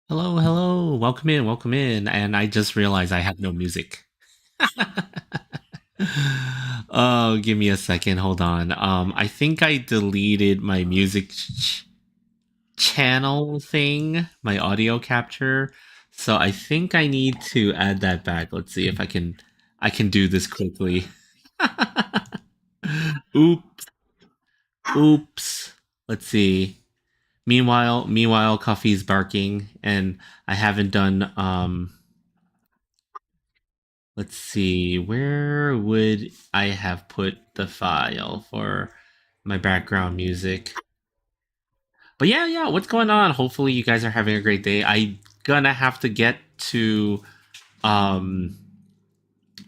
Hello, hello. Welcome in, welcome in. And I just realized I have no music. Oh, give me a second. Hold on. I think I deleted my music channel thing, my audio capture. So I think I need to add that back. Let's see if I can do this quickly. Oops, oops. Let's see. Meanwhile, Coffee's barking, and I haven't done let's see, where would I have put the file for my background music? But yeah, what's going on? Hopefully you guys are having a great day. I gonna have to get to um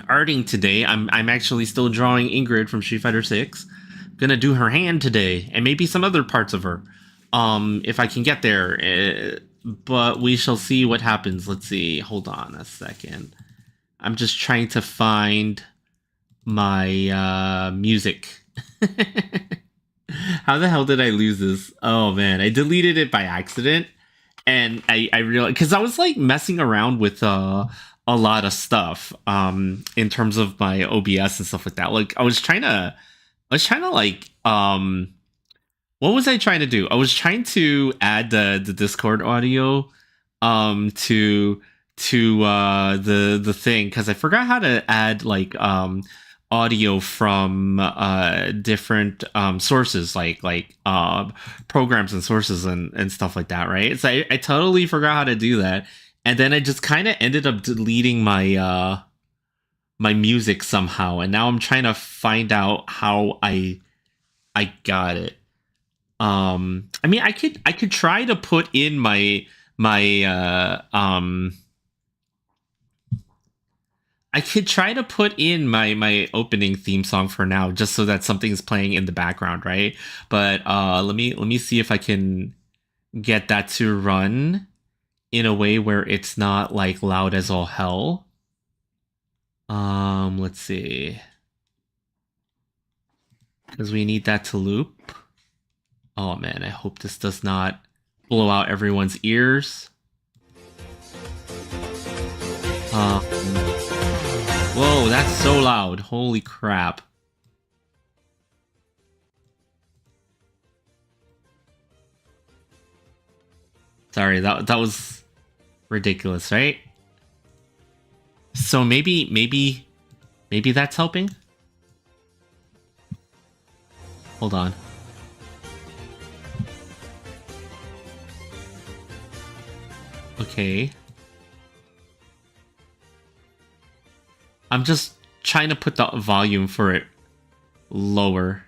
arting today. I'm actually still drawing Ingrid from Street Fighter 6. Gonna do her hand today and maybe some other parts of her. If I can get there. But we shall see what happens. Let's see. Hold on a second. I'm just trying to find my music. How the hell did I lose this? Oh man, I deleted it by accident, and I realized because I was like messing around with a lot of stuff in terms of my OBS and stuff like that. Like I was trying to like what was I trying to do? I was trying to add the Discord audio to the thing because I forgot how to add like audio from different sources like programs and sources and stuff like that, right? So I totally forgot how to do that, and then I just kind of ended up deleting my music somehow, and now I'm trying to find out how I got it. I mean, I could try to put in my I could try to put in my opening theme song for now, just so that something's playing in the background, right? But let me see if I can get that to run in a way where it's not like loud as all hell. Let's see, because we need that to loop. Oh man, I hope this does not blow out everyone's ears. Um, Whoa, that's so loud. Holy crap. Sorry, that was ridiculous, right? So maybe that's helping? Hold on. Okay. I'm just trying to put the volume for it lower.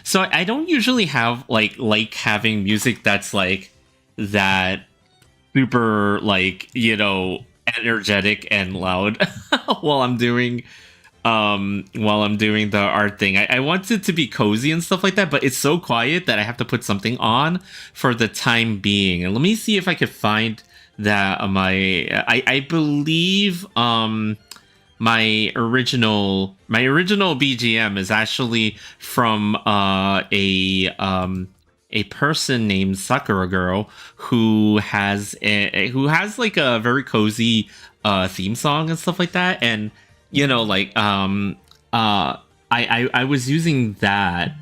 So I don't usually have like having music that's like that super like, energetic and loud while I'm doing the art thing. I want it to be cozy and stuff like that, but it's so quiet that I have to put something on for the time being. And let me see if I could find that I believe my original BGM is actually from a person named Sakura girl who has like a very cozy theme song and stuff like that. And like I was using that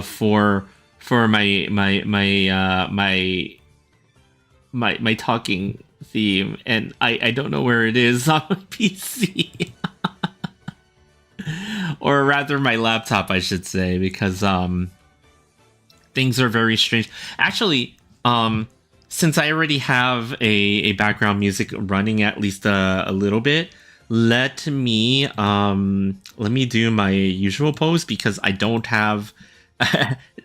for my talking theme, and I don't know where it is on my PC. Or rather my laptop, I should say, because things are very strange. Actually, since I already have a background music running at least a little bit, let me do my usual pose, because I don't have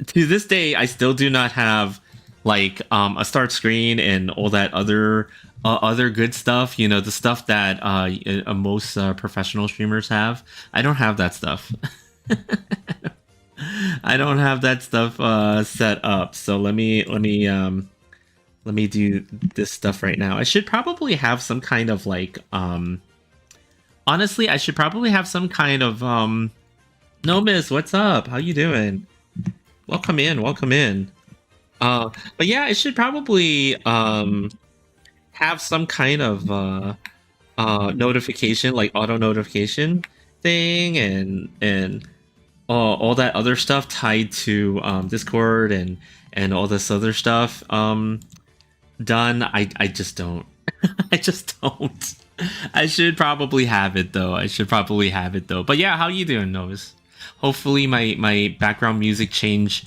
to this day I still do not have like a start screen and all that other good stuff, the stuff that most professional streamers have. I don't have that stuff. I don't have that stuff set up. So let me do this stuff right now. I should probably have some kind of like honestly, I should probably have some kind of no, miss, what's up? How you doing? Welcome in, welcome in. But yeah, it should probably have some kind of notification, like auto notification thing, and all that other stuff tied to Discord and all this other stuff done. I just don't. I just don't. I should probably have it though. I should probably have it though. But yeah, how you doing, Novus? Hopefully my background music change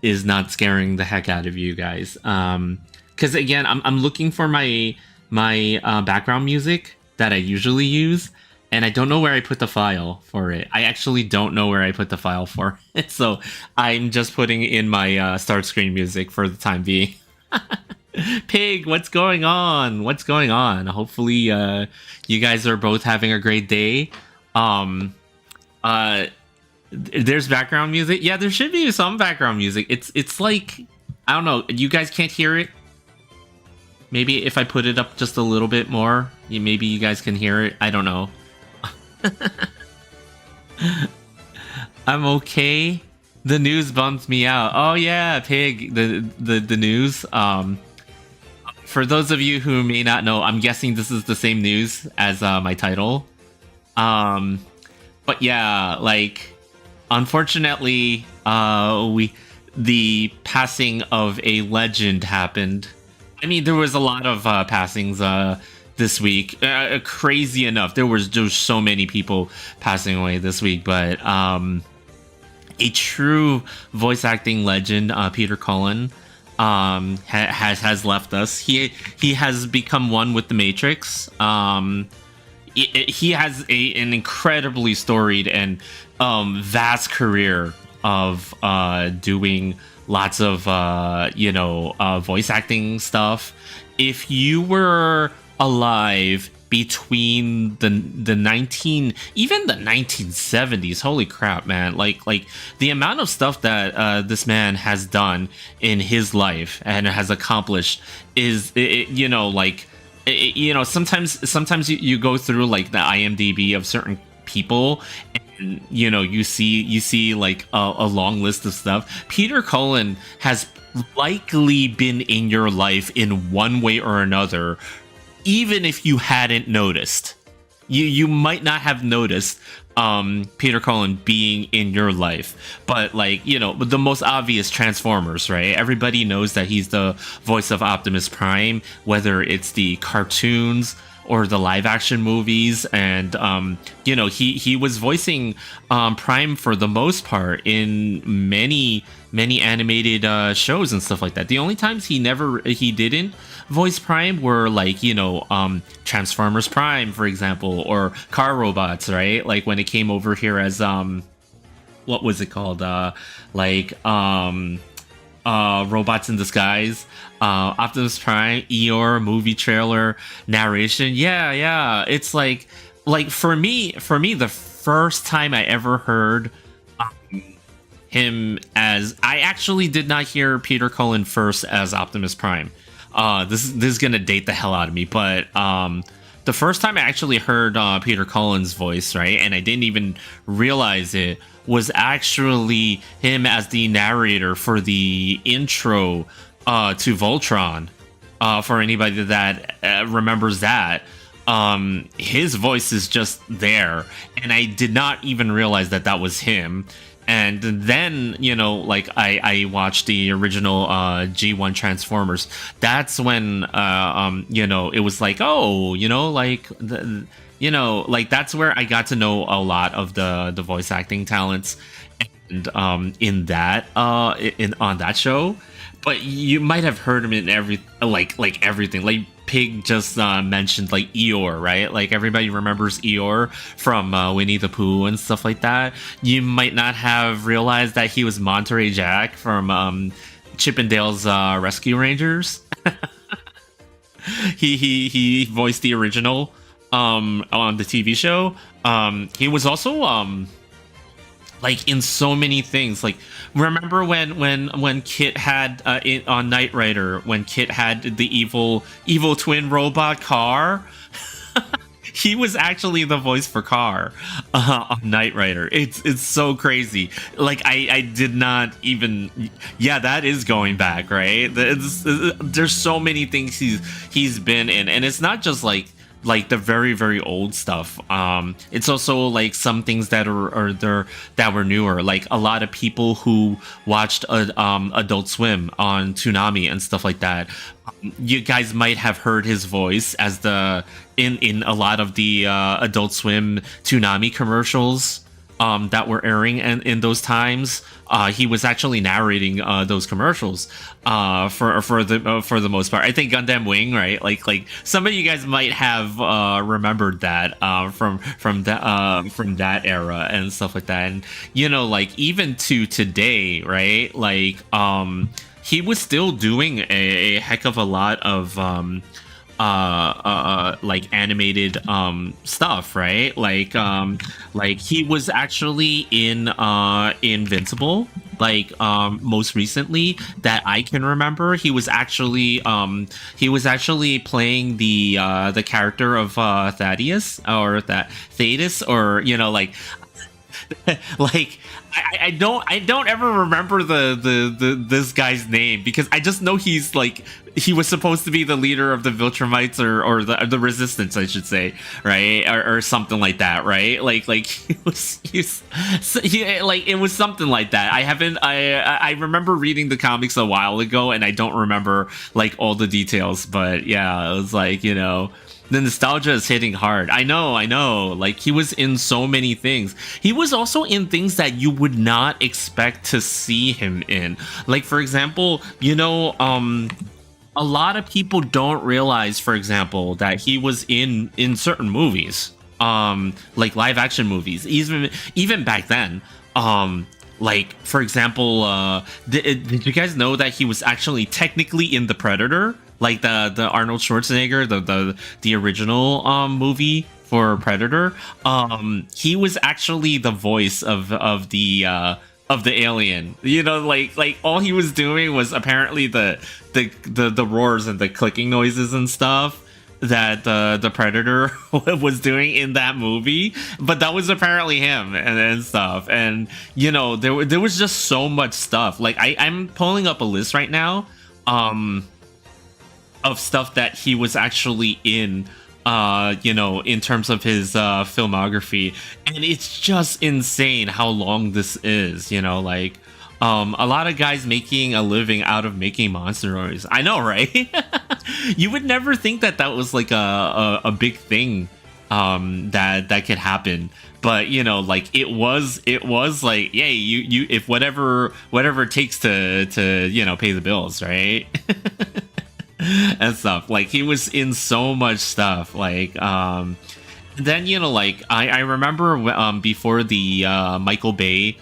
is not scaring the heck out of you guys. Because again, I'm looking for my background music that I usually use, and I don't know where I put the file for it. I actually don't know where I put the file for it, so I'm just putting in my start screen music for the time being. Pig, what's going on? What's going on? Hopefully, you guys are both having a great day. Um, uh, there's background music. Yeah, there should be some background music. It's like I don't know. You guys can't hear it. Maybe if I put it up just a little bit more, maybe you guys can hear it. I don't know. I'm okay. The news bumped me out. Oh yeah, Pig. The news. For those of you who may not know, I'm guessing this is the same news as my title. Um, but yeah, like unfortunately, we the passing of a legend happened. I mean, there was a lot of passings this week. Crazy enough, there was just so many people passing away this week. But a true voice acting legend, Peter Cullen, has left us. He has become one with the Matrix. He has an incredibly storied and vast career of doing lots of voice acting stuff. If you were alive between the 1970s, holy crap, man, like the amount of stuff that this man has done in his life and has accomplished is sometimes you go through like the IMDb of certain people, and you see like a long list of stuff. Peter Cullen has likely been in your life in one way or another, even if you hadn't noticed. You might not have noticed Peter Cullen being in your life, but the most obvious, Transformers, right? Everybody knows that he's the voice of Optimus Prime, whether it's the cartoons or the live action movies. And he was voicing Prime for the most part in many animated shows and stuff like that. The only times he didn't voice Prime were Transformers Prime, for example, or Car Robots, right? Like when it came over here as what was it called, Robots in Disguise, Optimus Prime, Eeyore, movie trailer, narration. Yeah, it's like for me the first time I ever heard him as, I actually did not hear Peter Cullen first as Optimus Prime. This is gonna date the hell out of me, but the first time I actually heard Peter Cullen's voice, right, and I didn't even realize it, was actually him as the narrator for the intro to Voltron. For anybody that remembers that, his voice is just there, and I did not even realize that was him. And then, I watched the original G1 Transformers. That's when, it was like, oh, that's where I got to know a lot of the voice acting talents, and in that on that show. But you might have heard him in everything. Like Pig just mentioned, like Eeyore, right? Like everybody remembers Eeyore from Winnie the Pooh and stuff like that. You might not have realized that he was Monterey Jack from Chippendale's Rescue Rangers. he voiced the original on the TV show. He was also in so many things. Like, remember when Kit had on Knight Rider, when Kit had the evil twin robot car? he was actually the voice for Carr on Knight Rider. It's so crazy. Like I did not even. Yeah, that is going back, right? There's so many things he's been in, and it's not just like the very very old stuff. It's also like some things that are there that were newer, like a lot of people who watched Adult Swim on Toonami and stuff like that. You guys might have heard his voice as the in a lot of the Adult Swim Toonami commercials that were airing in those times. He was actually narrating those commercials for the most part. I think Gundam Wing, right? Like some of you guys might have remembered that from that era and stuff like that. And like even to today, right? Like he was still doing a heck of a lot of like animated stuff, right? Like he was actually in Invincible, like most recently that I can remember. He was actually playing the character of Thaddeus, or that Thaddeus, or like like I don't ever remember the this guy's name, because I just know he was supposed to be the leader of the Viltrumites, or the Resistance, I should say, right, or something like that, right? Like he like it was something like that. I remember reading the comics a while ago, and I don't remember like all the details, but yeah, it was like the nostalgia is hitting hard. I know. Like he was in so many things. He was also in things that you would not expect to see him in. Like for example, a lot of people don't realize, for example, that he was in certain movies, like live action movies, even back then. Like for example, did you guys know that he was actually technically in The Predator? Like the Arnold Schwarzenegger, the original movie for Predator. He was actually the voice of the alien. Like all he was doing was apparently the roars and the clicking noises and stuff that the Predator was doing in that movie, but that was apparently him and stuff. And there was just so much stuff. Like I'm pulling up a list right now of stuff that he was actually in in terms of his filmography, and it's just insane how long this is. Like a lot of guys making a living out of making monster movies. I know, right? You would never think that was like a big thing that could happen, but like it was like, yay, you if whatever it takes to pay the bills, right? And stuff. Like he was in so much stuff. Like then like I remember before the Michael Bay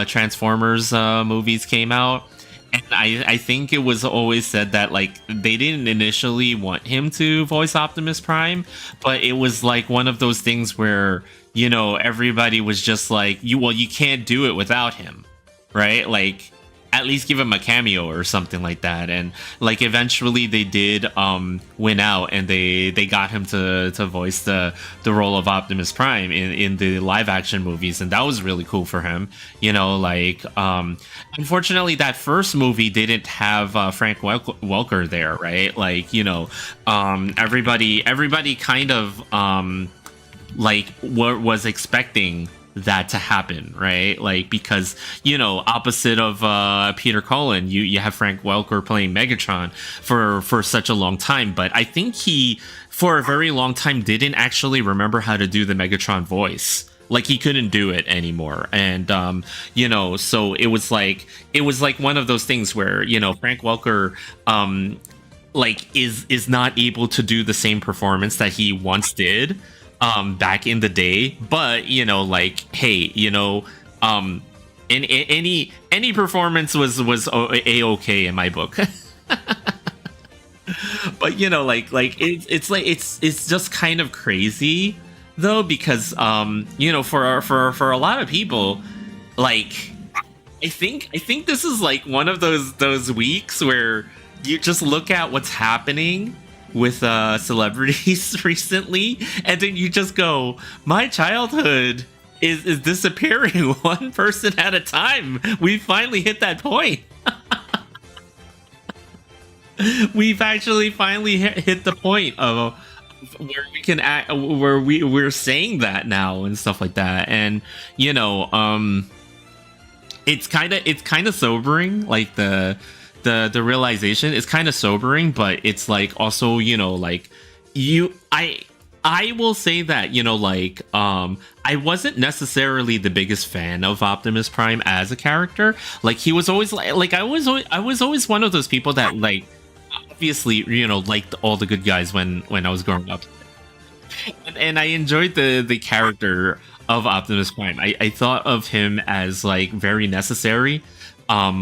Transformers movies came out, and I think it was always said that like they didn't initially want him to voice Optimus Prime, but it was like one of those things where everybody was just like, you can't do it without him, right? Like at least give him a cameo or something like that. And like eventually they did win out, and they got him to voice the role of Optimus Prime in the live action movies, and that was really cool for him. Like unfortunately that first movie didn't have Frank Welker there, right? Like everybody kind of like was expecting that to happen, right? Like because opposite of Peter Cullen, you have Frank Welker playing Megatron for such a long time, but I think he for a very long time didn't actually remember how to do the Megatron voice. Like he couldn't do it anymore, and so it was like one of those things where Frank Welker like is not able to do the same performance that he once did back in the day. But like, hey, in any performance was a-okay in my book. But it's just kind of crazy though, because for a lot of people, like I think this is like one of those weeks where you just look at what's happening with celebrities recently, and then you just go, my childhood is disappearing one person at a time. We finally hit that point. We've actually finally hit the point of where we can act, where we're saying that now and stuff like that. And you know, it's kind of sobering, like the realization is kind of sobering, but it's like also, you know, like you I will say that, you know, like I wasn't necessarily the biggest fan of Optimus Prime as a character. Like he was always like I was always one of those people that, like, obviously, you know, liked all the good guys when I was growing up, and I enjoyed the character of Optimus Prime. I thought of him as like very necessary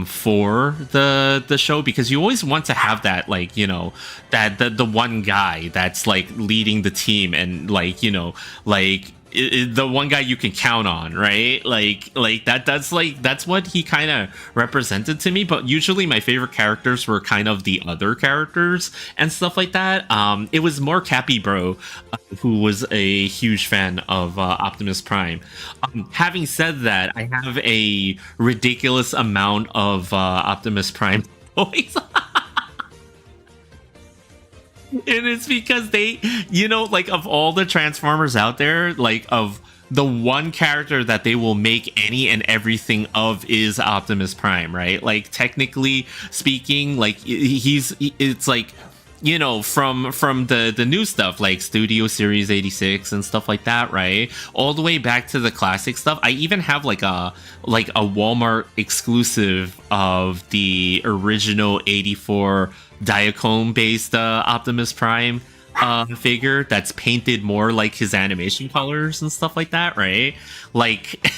for the show, because you always want to have that, like, you know, that the one guy that's like leading the team, and like, you know, like the one guy you can count on, right? Like that's what he kind of represented to me. But usually my favorite characters were kind of the other characters and stuff like that. It was more Cappy Bro, who was a huge fan of Optimus Prime. Having said that, I have a ridiculous amount of Optimus Prime toys. And it's because they, you know, like, of all the Transformers out there, like, of the one character that they will make any and everything of is Optimus Prime, right? Like, technically speaking, like, it's like, you know, from the new stuff, like Studio Series 86 and stuff like that, right? All the way back to the classic stuff. I even have like a Walmart exclusive of the original 84 Diachrome based Optimus Prime figure that's painted more like his animation colors and stuff like that, right? Like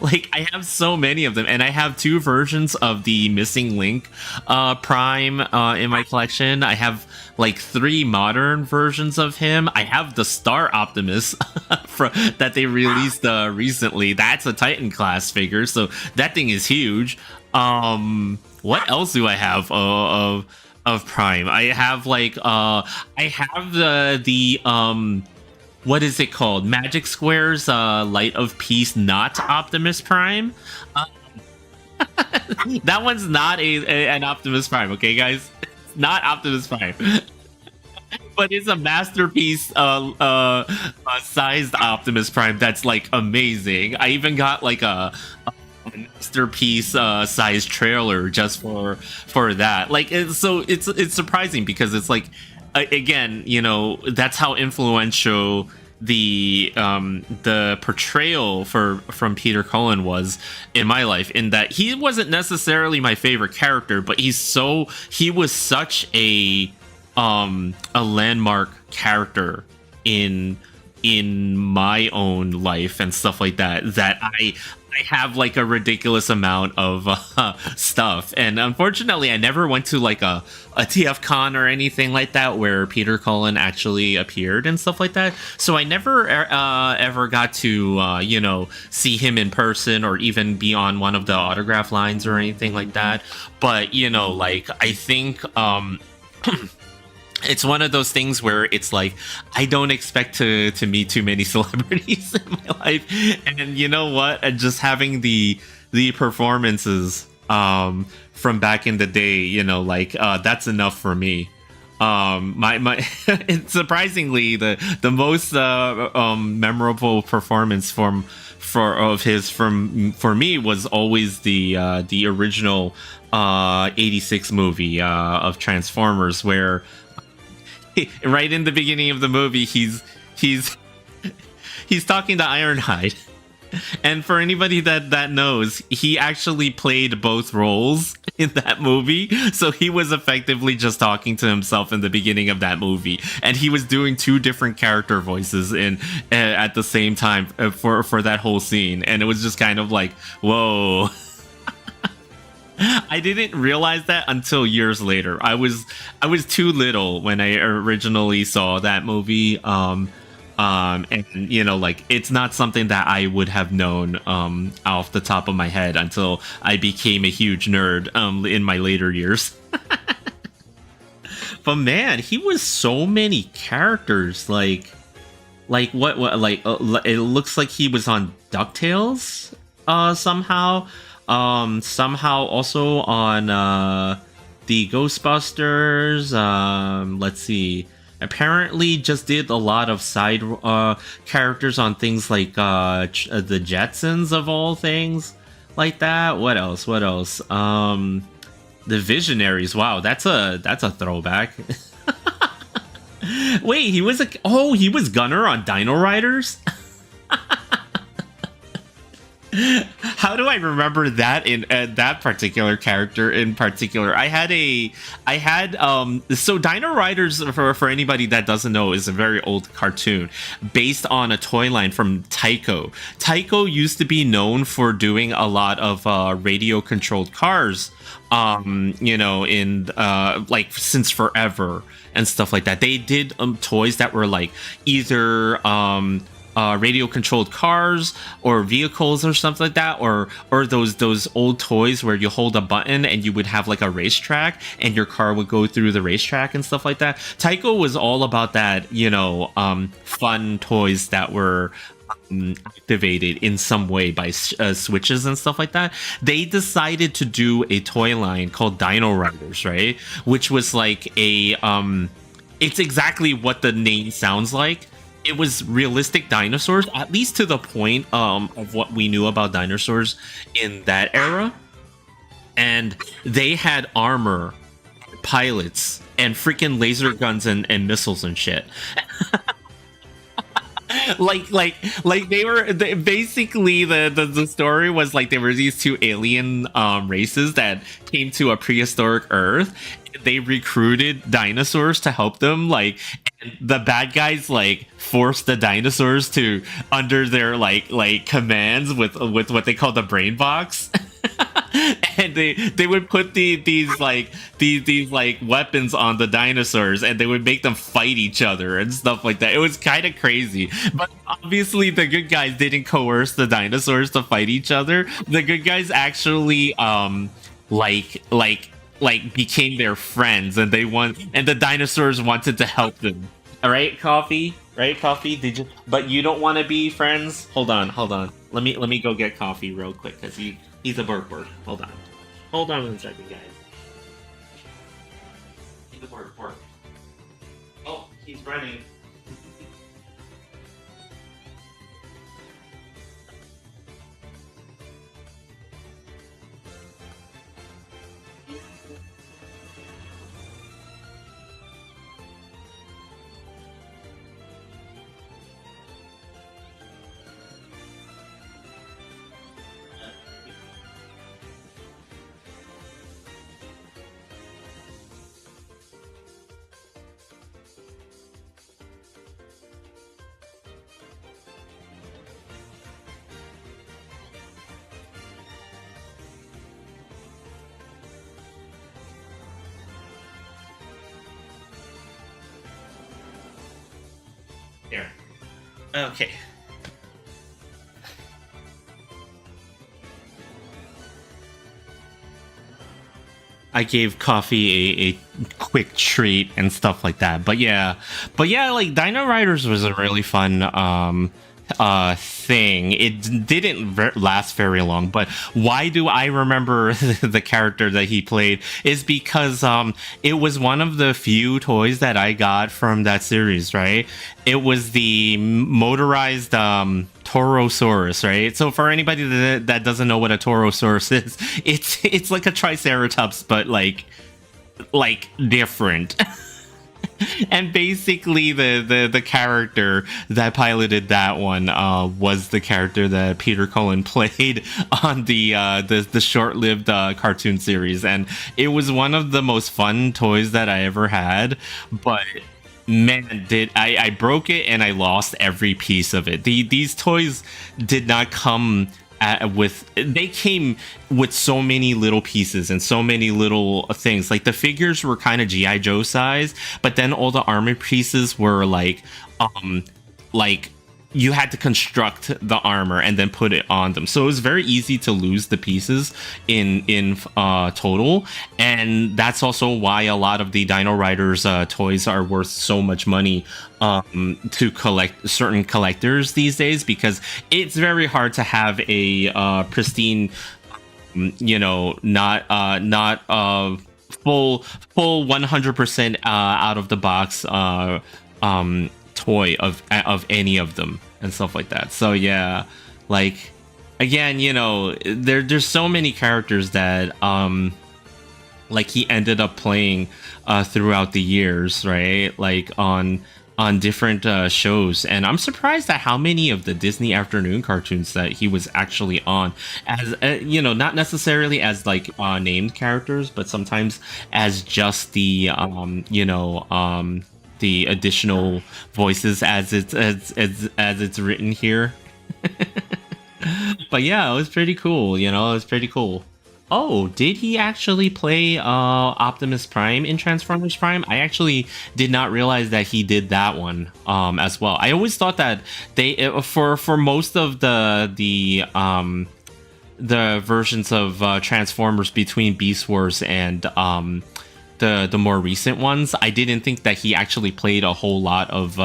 like, I have so many of them, and I have two versions of the Missing Link Prime in my collection. I have like three modern versions of him. I have the Star Optimus that they released recently. That's a Titan class figure, so that thing is huge. What else do I have of Prime? I have like I have the what is it called? Magic Square's Light of Peace, not Optimus Prime. That one's not an Optimus Prime, okay, guys? It's not Optimus Prime. But it's a masterpiece sized Optimus Prime that's like amazing. I even got like a masterpiece sized trailer just for that. Like, it's surprising, because it's like, again, you know, that's how influential the portrayal from Peter Cullen was in my life, in that he wasn't necessarily my favorite character, but he was such a landmark character in my own life and stuff like that I have like a ridiculous amount of stuff. And unfortunately, I never went to like a TF Con or anything like that where Peter Cullen actually appeared and stuff like that. So I never ever got to you know, see him in person, or even be on one of the autograph lines or anything like that. But, you know, like, I think it's one of those things where it's like, I don't expect to meet too many celebrities in my life, and you know what? And just having the performances from back in the day, you know, like, that's enough for me. My it's surprisingly the most memorable performance for me was always the original 86 movie of Transformers, where right in the beginning of the movie, he's talking to Ironhide, and for anybody that knows, he actually played both roles in that movie. So he was effectively just talking to himself in the beginning of that movie, and he was doing two different character voices in at the same time for that whole scene, and it was just kind of like, whoa. I didn't realize that until years later. I was too little when I originally saw that movie. And you know, like, it's not something that I would have known off the top of my head until I became a huge nerd in my later years. but man, he was so many characters. Like what like it looks like he was on DuckTales somehow. Somehow also on the Ghostbusters. Let's see. Apparently just did a lot of side characters on things like the Jetsons of all things like that. What else? What else? The Visionaries. Wow, that's a throwback. Wait, he was Gunner on Dino Riders? How do I remember that in that particular character in particular? So Dino Riders, for anybody that doesn't know, is a very old cartoon based on a toy line from Tyco. Tyco used to be known for doing a lot of radio controlled cars, in like since forever and stuff like that. They did toys that were like either radio controlled cars or vehicles or something like that, or those old toys where you hold a button and you would have like a racetrack and your car would go through the racetrack and stuff like that. Tyco was all about that, fun toys that were activated in some way by switches and stuff like that. They decided to do a toy line called Dino Riders, right? Which was like it's exactly what the name sounds like. It was realistic dinosaurs, at least to the point of what we knew about dinosaurs in that era. And they had armor, pilots, and freaking laser guns and missiles and shit. Basically the story was like there were these two alien races that came to a prehistoric Earth. They recruited dinosaurs to help them, and the bad guys forced the dinosaurs to under their like commands with what they call the brain box. And they would put these weapons on the dinosaurs, and they would make them fight each other and stuff like that. It was kind of crazy, but obviously the good guys didn't coerce the dinosaurs to fight each other. The good guys actually became their friends, and and the dinosaurs wanted to help them. All right, Coffee. Right, Coffee? Did you? But you don't want to be friends? Hold on. Let me go get Coffee real quick, because he's a burp. Hold on 1 second, guys. He's a burp. Oh, he's running. There. Okay. I gave Coffee a quick treat and stuff like that. But yeah, like Dino Riders was a really fun thing. It didn't last very long, but why do I remember the character that he played is because it was one of the few toys that I got from that series, right? It was the motorized Torosaurus, right? So for anybody that doesn't know what a Torosaurus is, it's like a Triceratops, but like different. And basically the character that piloted that one was the character that Peter Cullen played on the short-lived cartoon series, and it was one of the most fun toys that I ever had. But man, did I broke it and I lost every piece of it. These toys did not come they came with so many little pieces and so many little things. Like the figures were kind of GI Joe size, but then all the armor pieces were like you had to construct the armor and then put it on them. So it was very easy to lose the pieces in total, and that's also why a lot of the Dino Riders toys are worth so much money to collect certain collectors these days, because it's very hard to have a pristine, not full 100% out of the box toy of any of them and stuff like that. So yeah, like, again, there's so many characters that like he ended up playing throughout the years, right? Like on different shows, and I'm surprised at how many of the Disney afternoon cartoons that he was actually on as not necessarily as like named characters, but sometimes as just the additional voices as it's written here. But yeah, it was pretty cool. It was pretty cool. Oh, did he actually play Optimus Prime in Transformers Prime? I actually did not realize that he did that one as well. I always thought that for most of the versions of Transformers between Beast Wars and the more recent ones, I didn't think that he actually played a whole lot of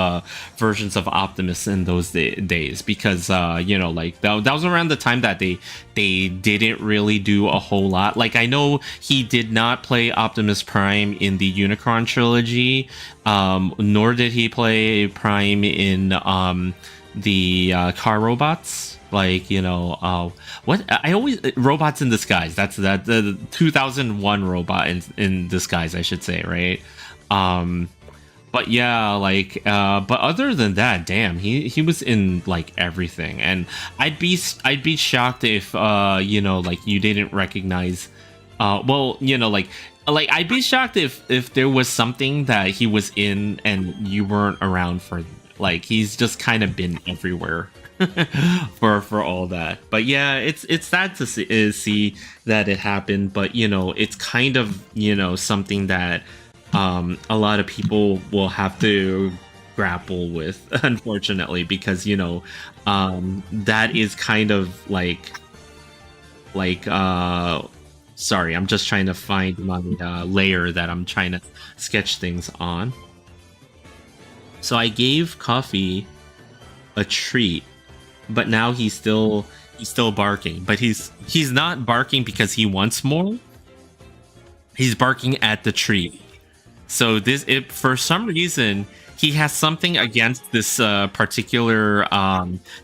versions of Optimus in those days, because like that was around the time that they didn't really do a whole lot. Like, I know he did not play Optimus Prime in the Unicron trilogy, nor did he play Prime in the car robots. Like, what I always robots in disguise. That's the 2001 robot in disguise, I should say, right? But yeah, like, but other than that, damn, he was in like everything, and I'd be shocked if like you didn't recognize, like I'd be shocked if there was something that he was in and you weren't around for. Like, he's just kind of been everywhere. for all that. But yeah, it's sad to see that it happened, but it's kind of something that a lot of people will have to grapple with, unfortunately, because that is kind of like sorry, I'm just trying to find my layer that I'm trying to sketch things on. So I gave Coffee a treat, but now he's still barking. But he's not barking because he wants more. He's barking at the treat. So for some reason, he has something against this particular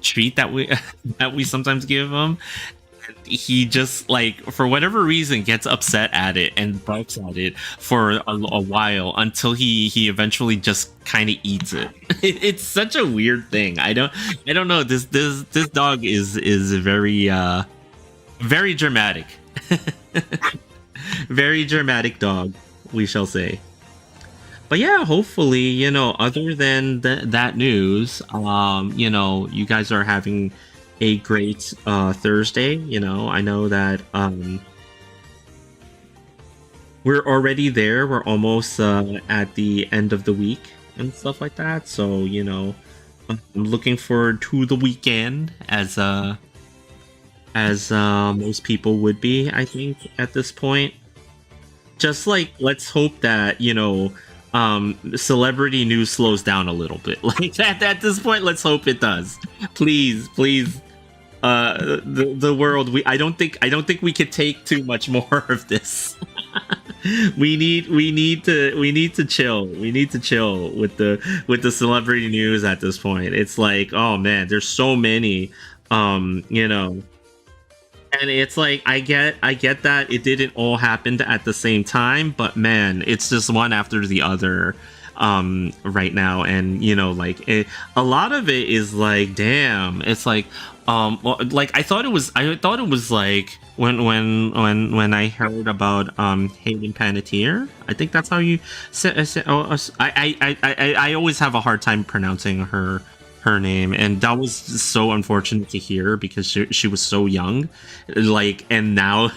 treat that we sometimes give him. He just, like, for whatever reason, gets upset at it and barks at it for a while until he eventually just kind of eats it. It's such a weird thing. I don't know. This dog is very very dramatic. Very dramatic dog, we shall say. But yeah, hopefully, other than that news, you guys are having a great Thursday. I know that we're already there. We're almost at the end of the week and stuff like that. So, I'm looking forward to the weekend as most people would be, I think, at this point. Just like, let's hope that, celebrity news slows down a little bit. Like, at this point, let's hope it does. Please, the world. I don't think we could take too much more of this. we need to chill. We need to chill with the celebrity news at this point. It's like, oh man, there's so many, and it's like, I get that it didn't all happen at the same time, but man, it's just one after the other right now. And a lot of it is like, damn, it's like, well, like, I thought it was like when I heard about Hayden Panettiere. I think that's how you say. I always have a hard time pronouncing her name, and that was so unfortunate to hear because she was so young. Like, and now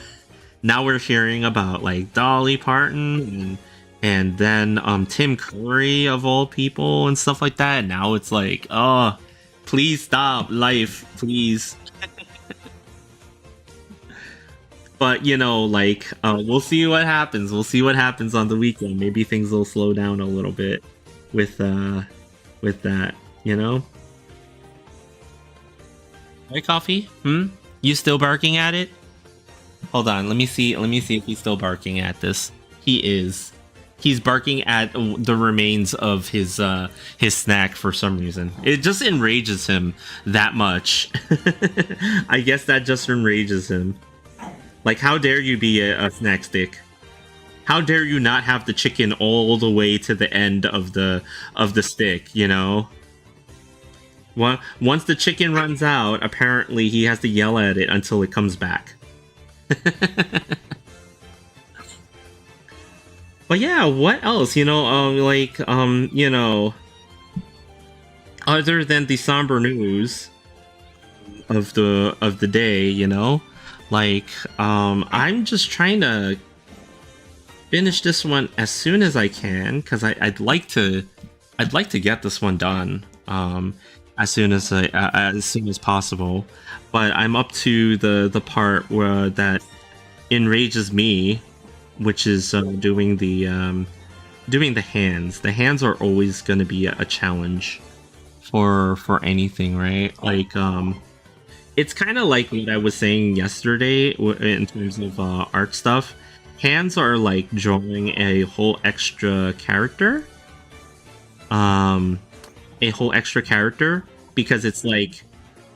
we're hearing about like Dolly Parton and then Tim Curry, of all people, and stuff like that. And now it's like, oh, Please stop, life, please. But like, we'll see what happens. We'll see what happens on the weekend. Maybe things will slow down a little bit with that. You know. Right, coffee? You still barking at it? Hold on. Let me see. Let me see if he's still barking at this. He is. He's barking at the remains of his snack for some reason. It just enrages him that much. I guess that just enrages him. Like, how dare you be a snack stick? How dare you not have the chicken all the way to the end of the stick? You know. Once the chicken runs out, apparently he has to yell at it until it comes back. But yeah, what else? Other than the somber news of the day, I'm just trying to finish this one as soon as I can, because I'd like to get this one done as soon as possible. But I'm up to the part where that enrages me, which is doing the hands. The hands are always going to be a challenge for anything, right? Like, it's kind of like what I was saying yesterday in terms of art stuff. Hands are like drawing a whole extra character. Because it's like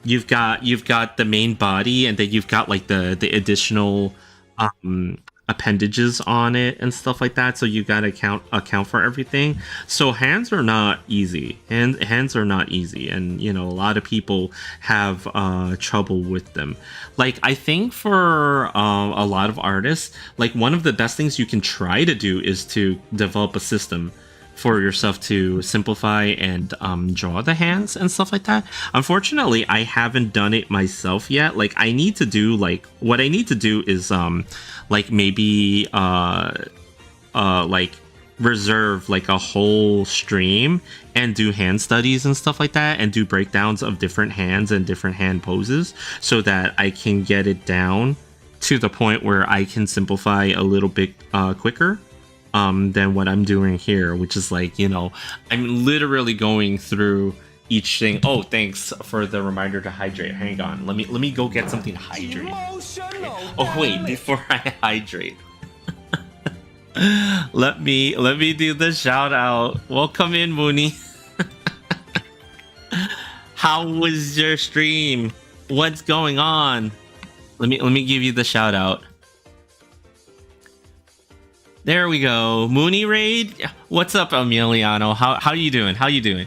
you've got the main body, and then you've got like the additional appendages on it and stuff like that, so you gotta account for everything. So hands are not easy, and hands are not easy, and a lot of people have trouble with them. Like, I think for a lot of artists, like, one of the best things you can try to do is to develop a system for yourself to simplify and draw the hands and stuff like that. Unfortunately, I haven't done it myself yet. Like, I need to do, like, what I need to do is like, maybe like, reserve like a whole stream and do hand studies and stuff like that, and do breakdowns of different hands and different hand poses, so that I can get it down to the point where I can simplify a little bit quicker than what I'm doing here, which is like, I'm literally going through each thing. Oh, thanks for the reminder to hydrate. Hang on, let me go get something to hydrate. Oh wait, before I hydrate, let me do the shout out. Welcome in, Mooney. How was your stream? What's going on? Let me give you the shout out. There we go. Mooney Raid. What's up, Emiliano? How you doing? How you doing?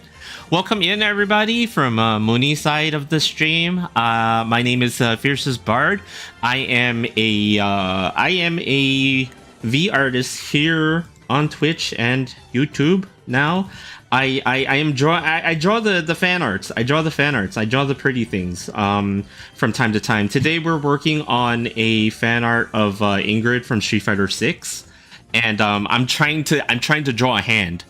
Welcome in, everybody, from Mooney's side of the stream. My name is Fiercestbard. I am a V artist here on Twitch and YouTube now. I draw the fan arts. I draw the fan arts. I draw the pretty things from time to time. Today we're working on a fan art of Ingrid from Street Fighter 6. And I'm trying to draw a hand.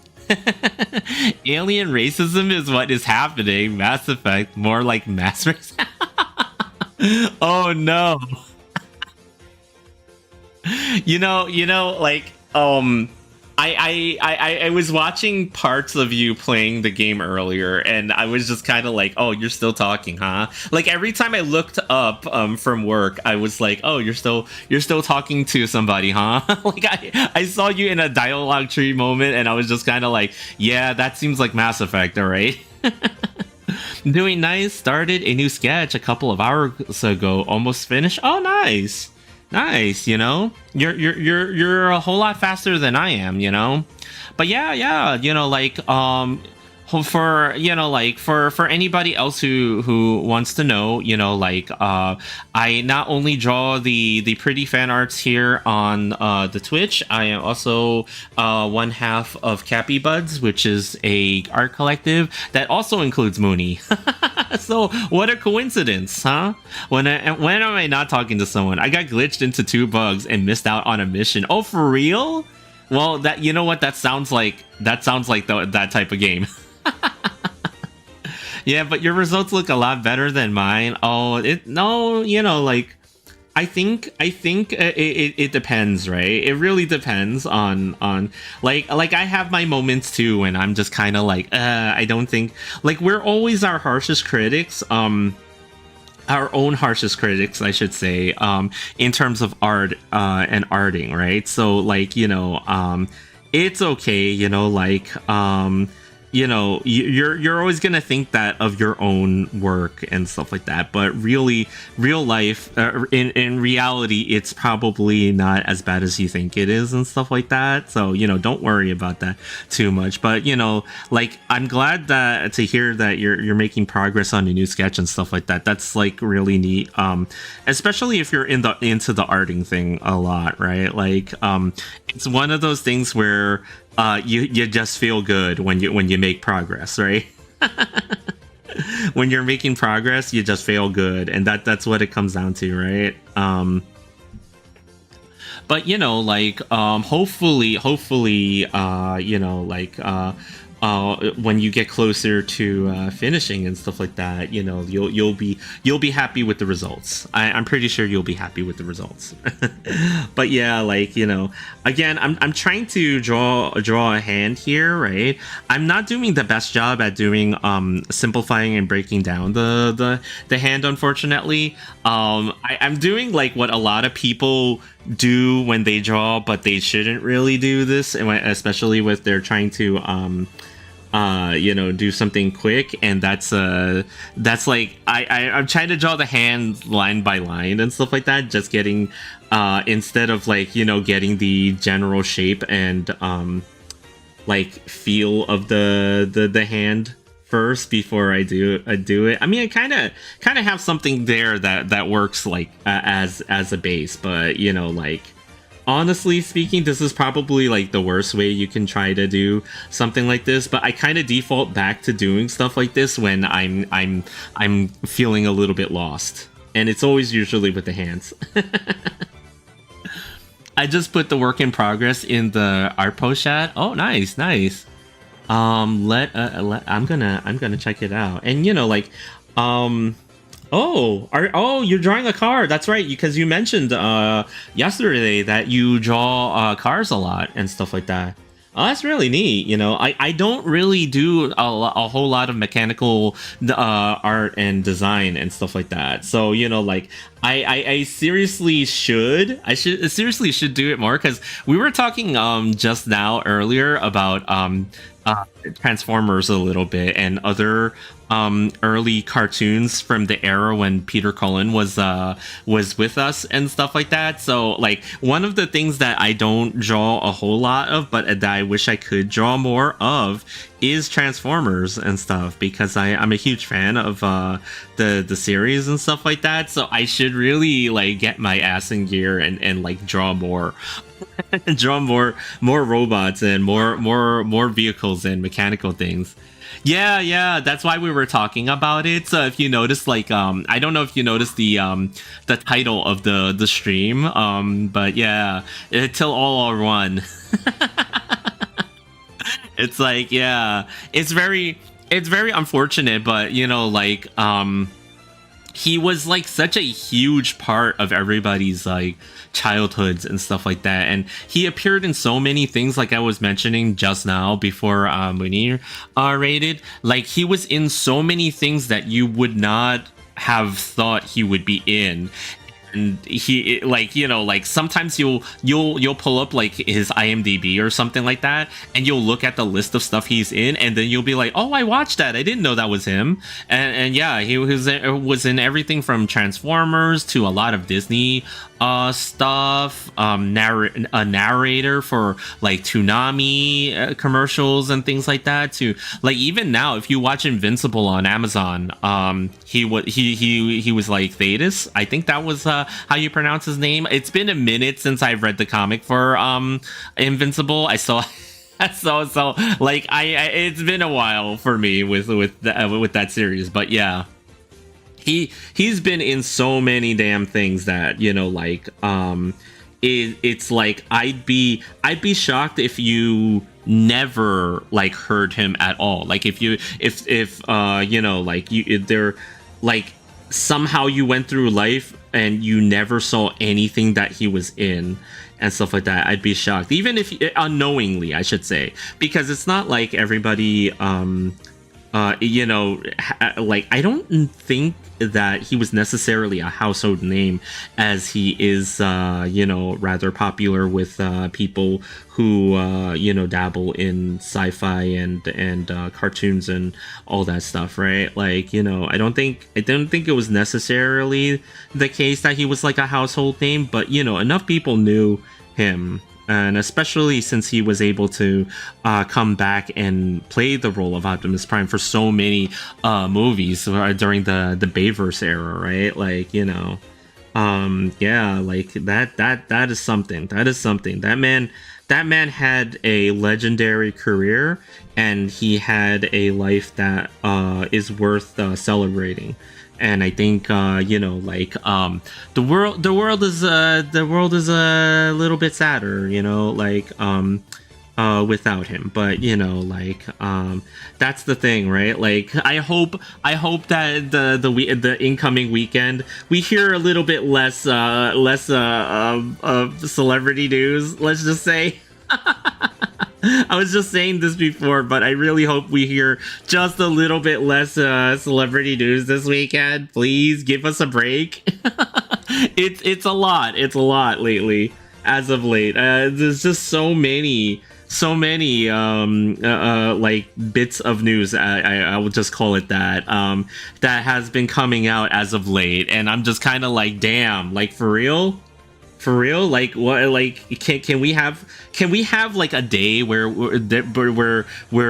Alien racism is what is happening. Mass Effect, more like mass racism. Oh no. Like, I was watching parts of you playing the game earlier, and I was just kind of like, oh, you're still talking, huh? Like, every time I looked up from work, I was like, oh, you're still talking to somebody, huh? Like, I saw you in a dialogue tree moment, and I was just kind of like, yeah, that seems like Mass Effect, all right? Doing nice. Started a new sketch a couple of hours ago. Almost finished. Oh, nice. You're a whole lot faster than I am, but yeah, like, for anybody else who wants to know, like, I not only draw the pretty fan arts here on the Twitch, I am also one half of Cappy Buds, which is a art collective that also includes Mooney. So what a coincidence, huh? When am I not talking to someone? I got glitched into 2 bugs and missed out on a mission. Oh, for real? Well, that sounds like that type of game. Yeah, but your results look a lot better than mine. Oh, it no, like I think it depends, right? It really depends on like I have my moments too, and I'm just kind of like, I don't think like we're always our harshest critics. Our own harshest critics, I should say, in terms of art and arting, right? So like it's okay, you're always gonna think that of your own work and stuff like that, but really real life in reality it's probably not as bad as you think it is and stuff like that, so don't worry about that too much. But like I'm glad that to hear that you're making progress on a new sketch and stuff like that. That's like really neat, especially if you're into the arting thing a lot, right? Like it's one of those things where you just feel good when you make progress, right? When you're making progress, you just feel good, and that's what it comes down to, right? But like hopefully when you get closer to finishing and stuff like that, you'll be happy with the results. I'm pretty sure you'll be happy with the results. But yeah, like again, I'm trying to draw a hand here, right? I'm not doing the best job at doing simplifying and breaking down the hand, unfortunately. I'm doing like what a lot of people do when they draw, but they shouldn't really do this, especially with they're trying to do something quick, and that's like I'm trying to draw the hand line by line and stuff like that, just getting instead of like getting the general shape and like feel of the hand first before I do it. I mean, I kind of have something there that works like as a base, but like honestly speaking, this is probably like the worst way you can try to do something like this. But I kind of default back to doing stuff like this when I'm feeling a little bit lost, and it's always usually with the hands. I just put the work in progress in the art post chat. Oh, nice. I'm gonna check it out, and you're drawing a car. That's right, because you mentioned yesterday that you draw cars a lot and stuff like that. Oh, that's really neat. I don't really do a whole lot of mechanical art and design and stuff like that. So, like, I seriously should. Seriously should do it more, because we were talking just now earlier about Transformers a little bit and other early cartoons from the era when Peter Cullen was with us and stuff like that. So like one of the things that I don't draw a whole lot of, but that I wish I could draw more of, is Transformers and stuff, because I'm a huge fan of the series and stuff like that. So I should really like get my ass in gear and like draw more. Draw more robots and more vehicles and mechanical things. Yeah, that's why we were talking about it. So if you notice, like, I don't know if you noticed the title of the stream, but yeah, Till All Are One. It's like, yeah, it's very unfortunate, but like, he was like such a huge part of everybody's like childhoods and stuff like that, and he appeared in so many things, like I was mentioning just now before Munir rated. Like, he was in so many things that you would not have thought he would be in. And he, like, like sometimes you'll pull up like his IMDb or something like that, and you'll look at the list of stuff he's in, and then you'll be like, oh, I watched that, I didn't know that was him. And yeah, he was in everything from Transformers to a lot of Disney stuff, a narrator for like Toonami commercials and things like that, to like, even now if you watch Invincible on Amazon, he was like Thetis, I think that was how you pronounce his name. It's been a minute since I've read the comic for Invincible. I saw so like I it's been a while for me with that series, but yeah, he's been in so many damn things that like it's like I'd be shocked if you never like heard him at all. Like if you know, like you if there like somehow you went through life and you never saw anything that he was in and stuff like that, I'd be shocked, even if unknowingly, I should say, because it's not like everybody you know, like I don't think that he was necessarily a household name, as he is you know, rather popular with people who you know, dabble in sci-fi and cartoons and all that stuff, right? Like, you know, I don't think it was necessarily the case that he was like a household name, but you know, enough people knew him, and especially since he was able to come back and play the role of Optimus Prime for so many movies during the Bayverse era, right? Like, you know, yeah, like that is something. That is something. That man had a legendary career, and he had a life that is worth celebrating. And I think you know, like the world is a little bit sadder, you know, like without him. But you know, like that's the thing, right? Like I hope that the incoming weekend we hear a little bit less of celebrity news, let's just say. I was just saying this before, but I really hope we hear just a little bit less celebrity news this weekend. Please give us a break. It's a lot. It's a lot lately, as of late. There's just so many like bits of news. I will just call it that. That has been coming out as of late, and I'm just kind of like, damn, like for real. For real, like what? Like can we have like a day where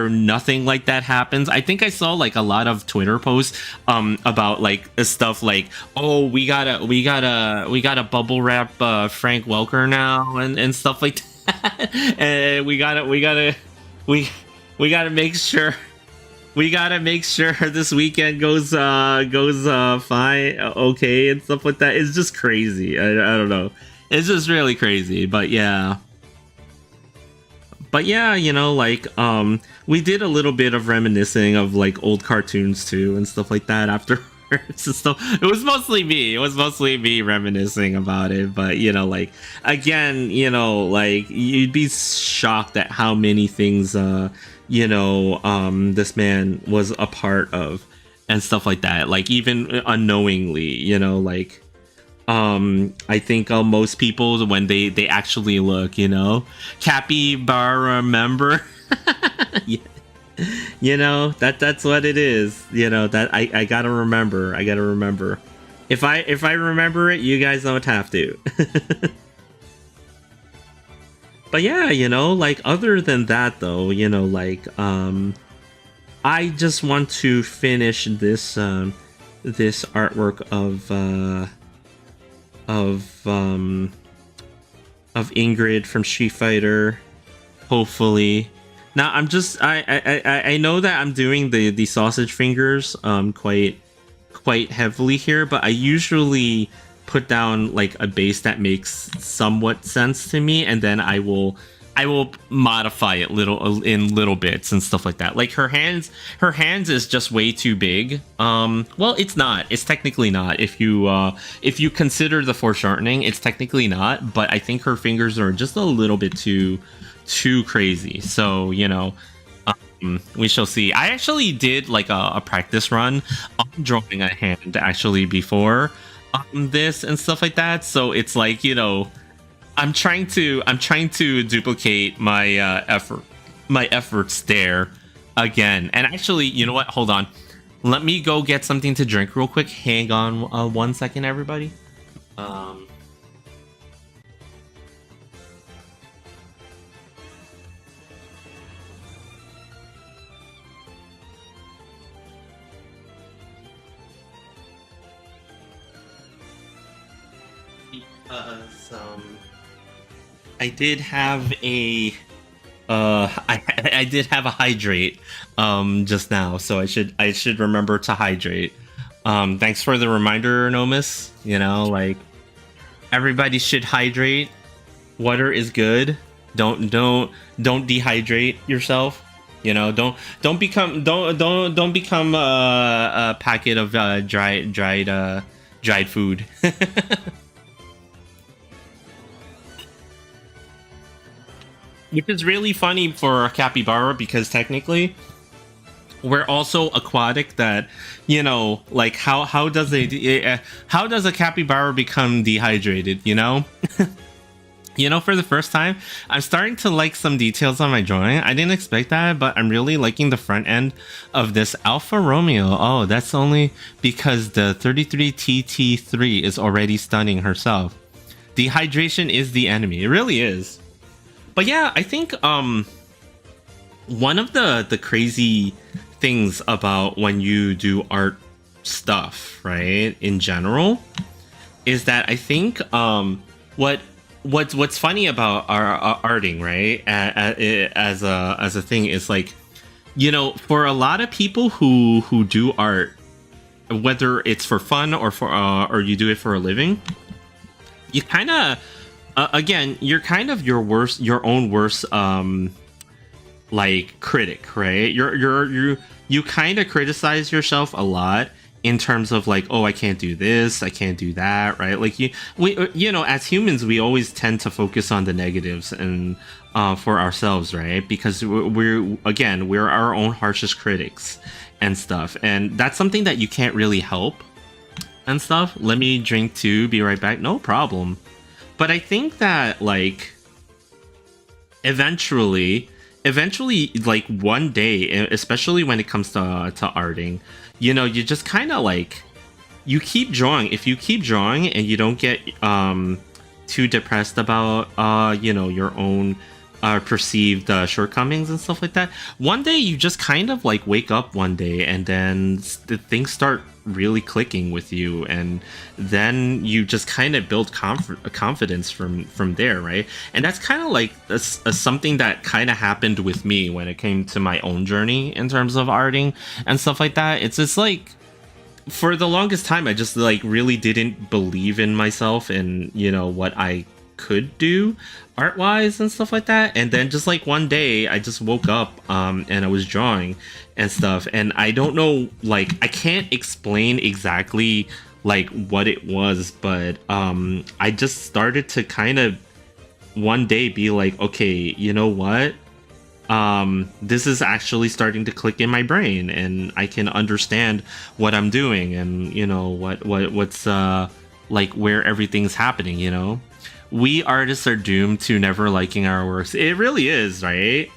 nothing like that happens? I think I saw like a lot of Twitter posts about like stuff like, oh, we gotta bubble wrap Frank Welker now and stuff like that. And we gotta make sure. We gotta make sure this weekend goes fine, okay, and stuff like that. It's just crazy. I don't know. It's just really crazy, but yeah, you know, like we did a little bit of reminiscing of like old cartoons too and stuff like that afterwards and stuff. It was mostly me reminiscing about it, but you know, like again, you know, like you'd be shocked at how many things you know, this man was a part of and stuff like that, like even unknowingly, you know, like I think most people, when they actually look, you know, capybara member. Yeah. You know, that's what it is, you know, that I gotta remember. If I remember it, you guys don't have to. But yeah, you know, like other than that though, you know, like I just want to finish this this artwork of Ingrid from Street Fighter, hopefully. Now I know that I'm doing the sausage fingers quite heavily here, but I usually put down like a base that makes somewhat sense to me, and then I will modify it little bits and stuff like that. Like her hands is just way too big. Well, it's technically not, if you consider the foreshortening, it's technically not, but I think her fingers are just a little bit too crazy. So, you know, we shall see. I actually did like a practice run on drawing a hand actually before this and stuff like that. So it's like, you know, I'm trying to duplicate my efforts there again. And actually, you know what? Hold on. Let me go get something to drink real quick. Hang on 1 second, everybody. Because I did have a I did have a hydrate just now, so I should remember to hydrate. Thanks for the reminder, Nomus. You know, like everybody should hydrate. Water is good. Don't dehydrate yourself. You know, don't become a packet of dried food. Which is really funny for a capybara because technically we're also aquatic. That, you know, like how does a capybara become dehydrated? You know. You know, for the first time, I'm starting to like some details on my drawing. I didn't expect that, but I'm really liking the front end of this Alfa Romeo. Oh, that's only because the 33TT3 is already stunning herself. Dehydration is the enemy. It really is. But yeah, I think one of the crazy things about when you do art stuff, right, in general, is that I think what's funny about our arting, right, as a thing, is like, you know, for a lot of people who do art, whether it's for fun or for or you do it for a living, you kind of again, you're kind of your own worst like critic, right? You kind of criticize yourself a lot in terms of like, oh, I can't do this, I can't do that, right? Like you know, as humans, we always tend to focus on the negatives and for ourselves, right? Because we're our own harshest critics and stuff, and that's something that you can't really help and stuff. Let me drink too. Be right back. No problem. But I think that like eventually, like one day, especially when it comes to arting, you know, you just kind of like, you keep drawing. If you keep drawing and you don't get too depressed about you know, your own perceived shortcomings and stuff like that, one day you just kind of like wake up one day and then the things start really clicking with you, and then you just kind of build confidence from there, right? And that's kind of like something that kind of happened with me when it came to my own journey in terms of arting and stuff like that. It's just like, for the longest time, I just like really didn't believe in myself and, you know, what I could do art-wise and stuff like that. And then just like one day I just woke up and I was drawing and stuff, and I don't know, like, I can't explain exactly like what it was, but I just started to kind of one day be like, okay, you know what, this is actually starting to click in my brain, and I can understand what I'm doing, and, you know, what's like where everything's happening. You know, we artists are doomed to never liking our works. It really is, right?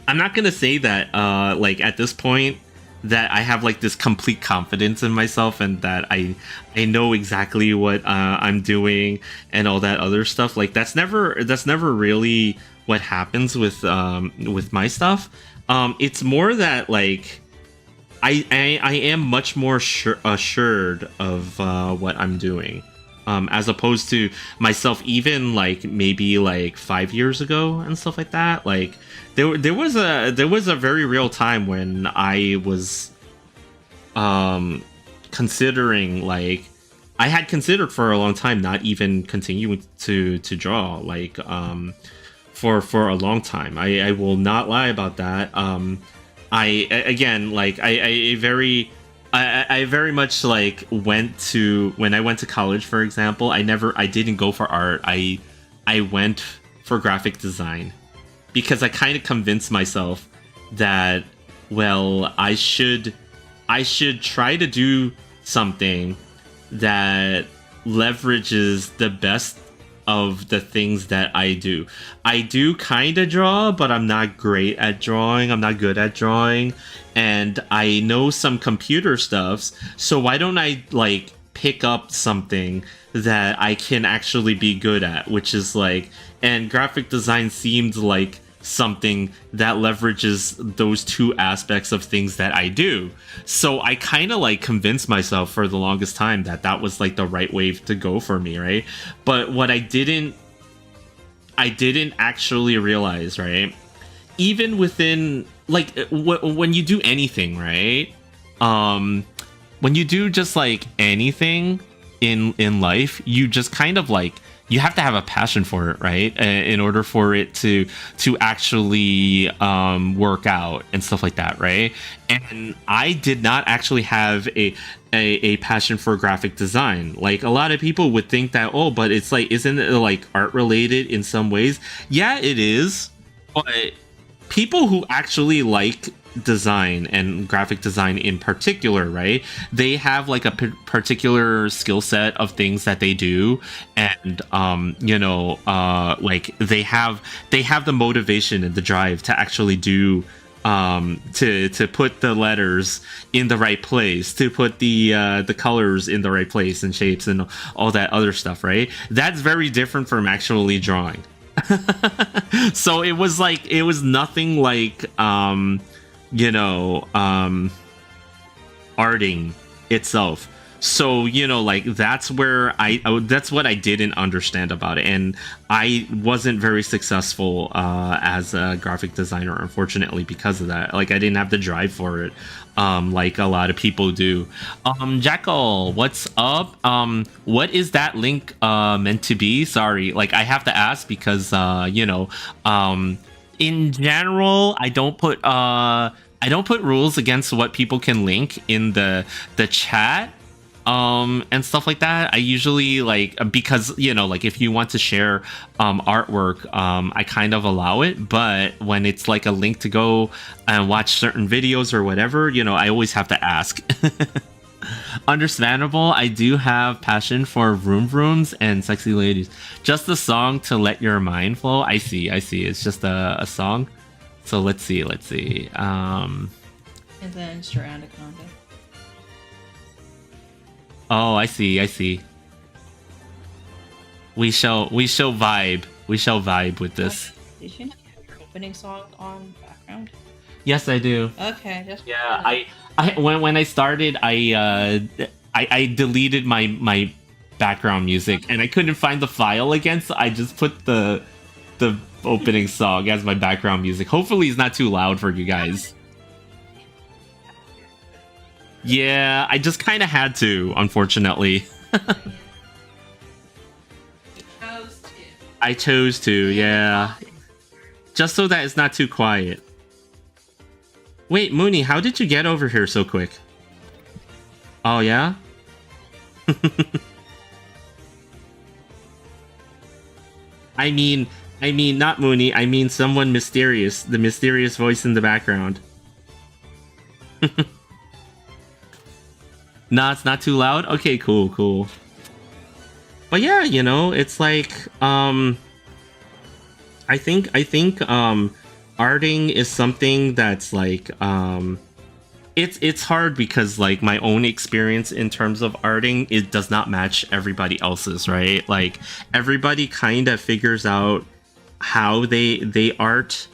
I'm not gonna say that like at this point that I have like this complete confidence in myself and that I know exactly what I'm doing and all that other stuff. Like that's never really what happens with my stuff. It's more that like I am much more assured of what I'm doing. As opposed to myself even like maybe like 5 years ago and stuff like that. Like there was a very real time when I was considering, like, I had considered for a long time not even continuing to draw, like for a long time. I will not lie about that. I very much like when I went to college, for example, I didn't go for art. I went for graphic design because I kind of convinced myself that, well, I should try to do something that leverages the best of the things that I do. I do kind of draw, but I'm not great at drawing. I'm not good at drawing. And I know some computer stuffs, so why don't I like pick up something that I can actually be good at, which is like, and graphic design seemed like something that leverages those two aspects of things that I do. So I kind of like convinced myself for the longest time that that was like the right way to go for me, right? But what I didn't actually realize, right? Even within like when you do anything, right? When you do just like anything in life, you just kind of like you have to have a passion for it, right? In order for it to actually work out and stuff like that, right? And I did not actually have a passion for graphic design. Like, a lot of people would think that, oh, but it's like, isn't it like art related in some ways? Yeah, it is. But people who actually like design and graphic design in particular, right, they have like a particular skill set of things that they do, and like they have the motivation and the drive to actually do, to put the letters in the right place, to put the colors in the right place and shapes and all that other stuff, right? That's very different from actually drawing. So it was like, it was nothing like arting itself. So, like, that's where that's what I didn't understand about it, and I wasn't very successful as a graphic designer, unfortunately, because of that. Like, I didn't have the drive for it, like a lot of people do. Jackal, what's up? What is that link meant to be? Sorry, like, I have to ask because in general, I don't put rules against what people can link in the chat, and stuff like that. I usually, like, because like, if you want to share artwork, I kind of allow it, but when it's like a link to go and watch certain videos or whatever, I always have to ask. Understandable. I do have passion for vroom vrooms and sexy ladies. Just a song to let your mind flow. I see. It's just a song. So let's see. And then surround a combo. Oh, I see. We shall vibe. We shall vibe with this. Did you not have your opening song on background? Yes, I do. Okay, just yeah. When I started, I deleted my background music, and I couldn't find the file again, so I just put the opening song as my background music. Hopefully, it's not too loud for you guys. Yeah, I just kind of had to, unfortunately. I chose to, yeah. Just so that it's not too quiet. Wait, Mooney, how did you get over here so quick? Oh, yeah? I mean, not Mooney. I mean someone mysterious. The mysterious voice in the background. Nah, it's not too loud? Okay, cool. But yeah, it's like, I think, arting is something that's like, it's hard because, like, my own experience in terms of arting, it does not match everybody else's, right? Like, everybody kind of figures out how they art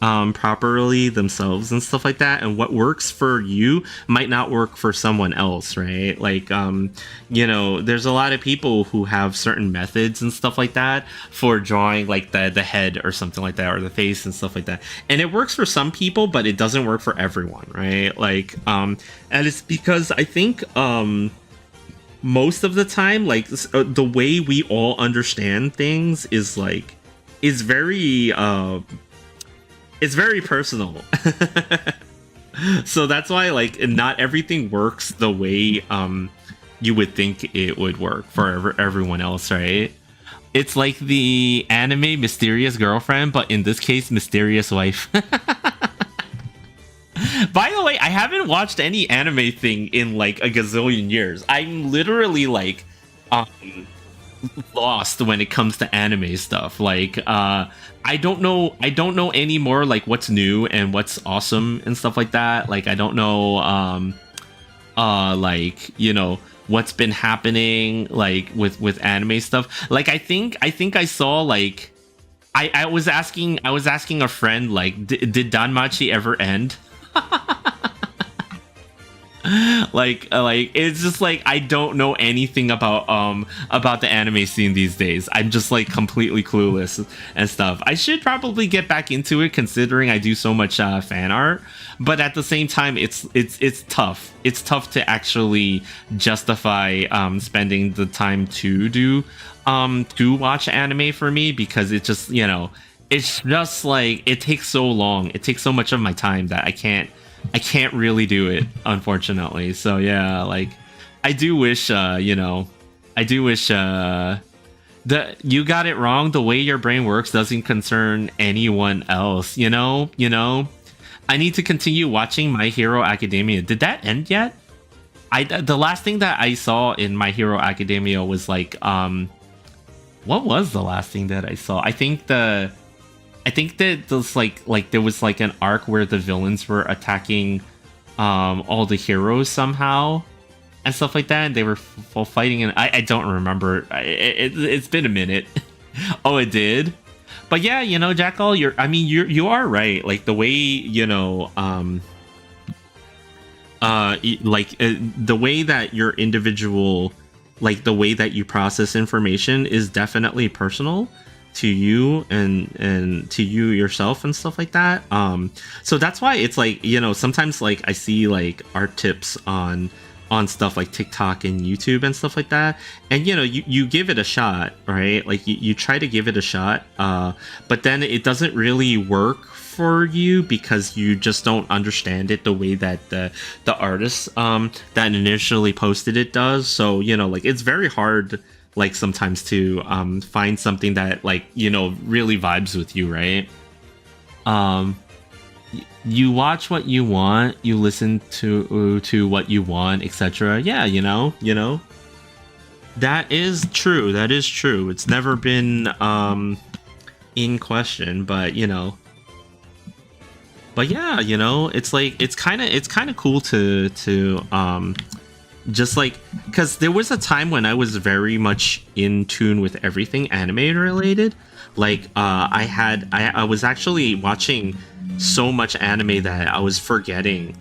properly themselves and stuff like that, and what works for you might not work for someone else, right? Like, there's a lot of people who have certain methods and stuff like that for drawing, like the head or something like that, or the face and stuff like that, and it works for some people, but it doesn't work for everyone, right? Like, and it's because I think most of the time, like, the way we all understand things is very it's very personal. So that's why, like, not everything works the way you would think it would work for everyone else, right? It's like the anime mysterious girlfriend, but in this case, mysterious wife. By the way, I haven't watched any anime thing in like a gazillion years. I'm literally like lost when it comes to anime stuff. Like, I don't know anymore, like, what's new and what's awesome and stuff like that. Like, I don't know like, what's been happening, like, with anime stuff. Like, I think I saw, like, I was asking a friend, like, did Danmachi ever end? like it's just like I don't know anything about the anime scene these days. I'm just like completely clueless and stuff. I should probably get back into it considering I do so much fan art, but at the same time it's tough. It's tough to actually justify spending the time to watch anime for me, because it just, it's just like it takes so long. It takes so much of my time that I can't really do it, unfortunately. So yeah, like I do wish, I do wish that you got it wrong. The way your brain works doesn't concern anyone else. I need to continue watching My Hero Academia. Did that end yet? The last thing that I saw in My Hero Academia was like, what was the last thing that I saw? I think that there's like there was like an arc where the villains were attacking all the heroes somehow and stuff like that, and they were fighting, and I don't remember. It's been a minute. Oh, it did. But yeah, Jackal, you are right. Like the way the way that your individual, like the way that you process information is definitely personal to you and to you yourself and stuff like that. So that's why it's like, sometimes like I see like art tips on stuff like TikTok and YouTube and stuff like that, and you give it a shot, right? Like you try to give it a shot, but then it doesn't really work for you because you just don't understand it the way that the artist that initially posted it does. So like it's very hard, like sometimes, to find something that like really vibes with you, right? You watch what you want, you listen to what you want, etc. Yeah, that is true. That is true. It's never been in question, but but yeah, it's like it's kind of cool to just like, because there was a time when I was very much in tune with everything anime related. Like I was actually watching so much anime that I was forgetting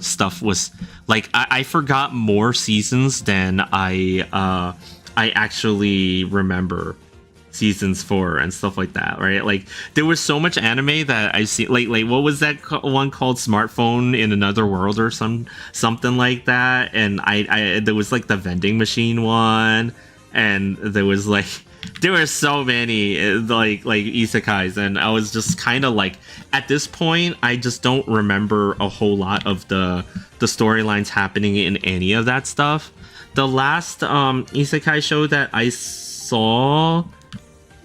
stuff. Was like I forgot more seasons than I actually remember seasons for and stuff like that, right? Like there was so much anime that I see, like what was that one called, Smartphone in Another World or something like that, and I there was like the vending machine one, and there was like there were so many like isekais, and I was just kind of like, at this point I just don't remember a whole lot of the storylines happening in any of that stuff. The last isekai show that I saw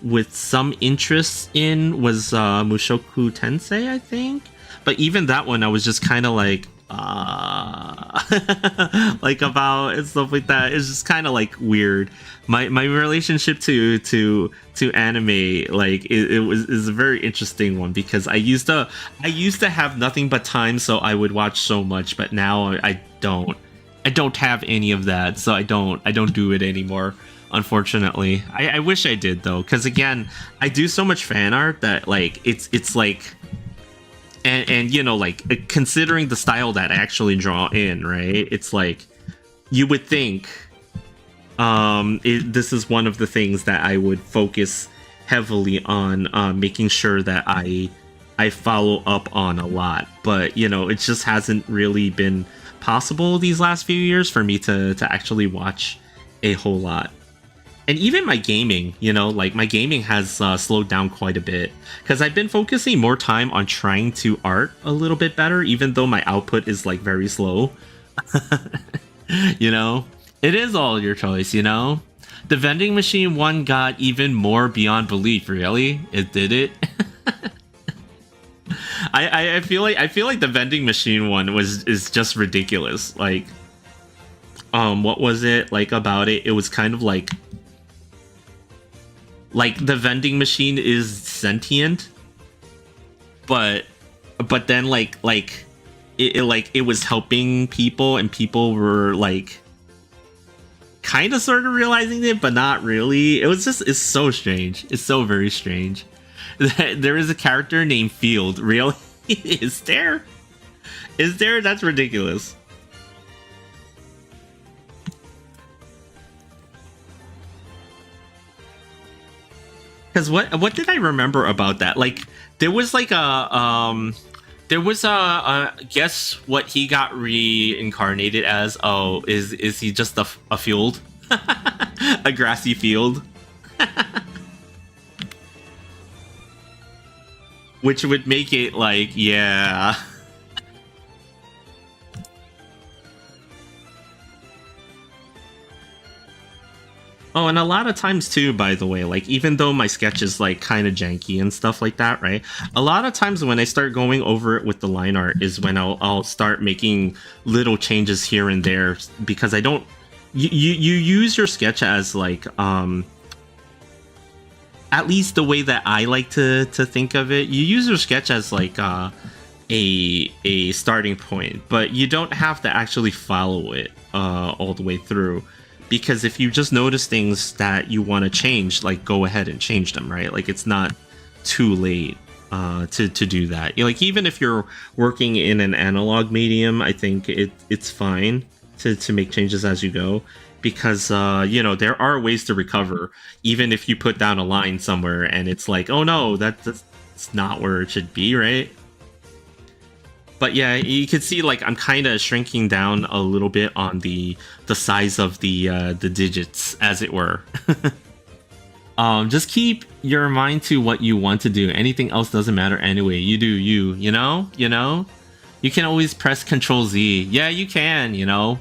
with some interest in was Mushoku Tensei, I think. But even that one, I was just kind of like, like about and stuff like that. It's just kind of like weird. My relationship to anime, like is a very interesting one, because I used to have nothing but time, so I would watch so much. But now I don't have any of that, so I don't do it anymore. Unfortunately, I wish I did though, because again, I do so much fan art that like it's like, and like considering the style that I actually draw in, right? It's like you would think this is one of the things that I would focus heavily on, making sure that I follow up on a lot, but it just hasn't really been possible these last few years for me to actually watch a whole lot. And even my gaming, like my gaming has slowed down quite a bit, because I've been focusing more time on trying to art a little bit better, even though my output is like very slow. It is all your choice, The vending machine one got even more beyond belief. Really? It did it? I feel like the vending machine one is just ridiculous. Like, what was it like about it? It was kind of like the vending machine is sentient, but then it was helping people, and people were like kind of sort of realizing it, but not really. It's so strange. It's so very strange. There is a character named Field. Really? Is there? Is there? That's ridiculous. Because what did I remember about that? Like there was like there was a guess what he got reincarnated as. Oh, is he just a field, a grassy field, which would make it like yeah. Oh, and a lot of times too, by the way, like even though my sketch is like kind of janky and stuff like that, right? A lot of times when I start going over it with the line art is when I'll start making little changes here and there because I don't. You use your sketch as like at least the way that I like to think of it. You use your sketch as like a starting point, but you don't have to actually follow it all the way through. Because if you just notice things that you want to change, like go ahead and change them, right? Like it's not too late to do that. Like even if you're working in an analog medium, I think it's fine to make changes as you go, because you know there are ways to recover, even if you put down a line somewhere and it's like, oh no, that's not where it should be, right? But yeah, you can see like I'm kind of shrinking down a little bit on the size of the digits, as it were. Just keep your mind to what you want to do. Anything else doesn't matter anyway. You do you. You know. You know. You can always press Control Z. Yeah, you can. You know.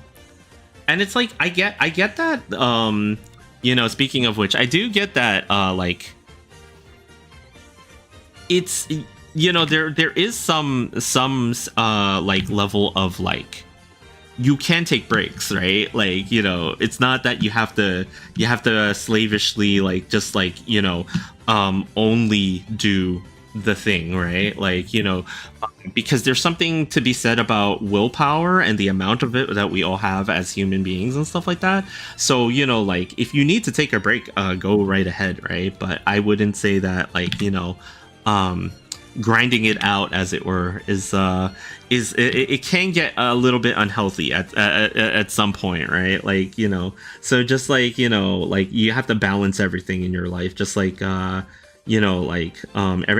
And it's like I get that. You know. Speaking of which, I do get that. Like. It's. You know, there is some like level of like you can take breaks, right? Like, you know, it's not that you have to slavishly like just like, you know, only do the thing, right? Like, you know, because there's something to be said about willpower and the amount of it that we all have as human beings and stuff like that. So, you know, like if you need to take a break, go right ahead, right? But I wouldn't say that like, you know, grinding it out, as it were, is it can get a little bit unhealthy at some point, right? Like, you know, so just like, you know, like you have to balance everything in your life, just like you know, like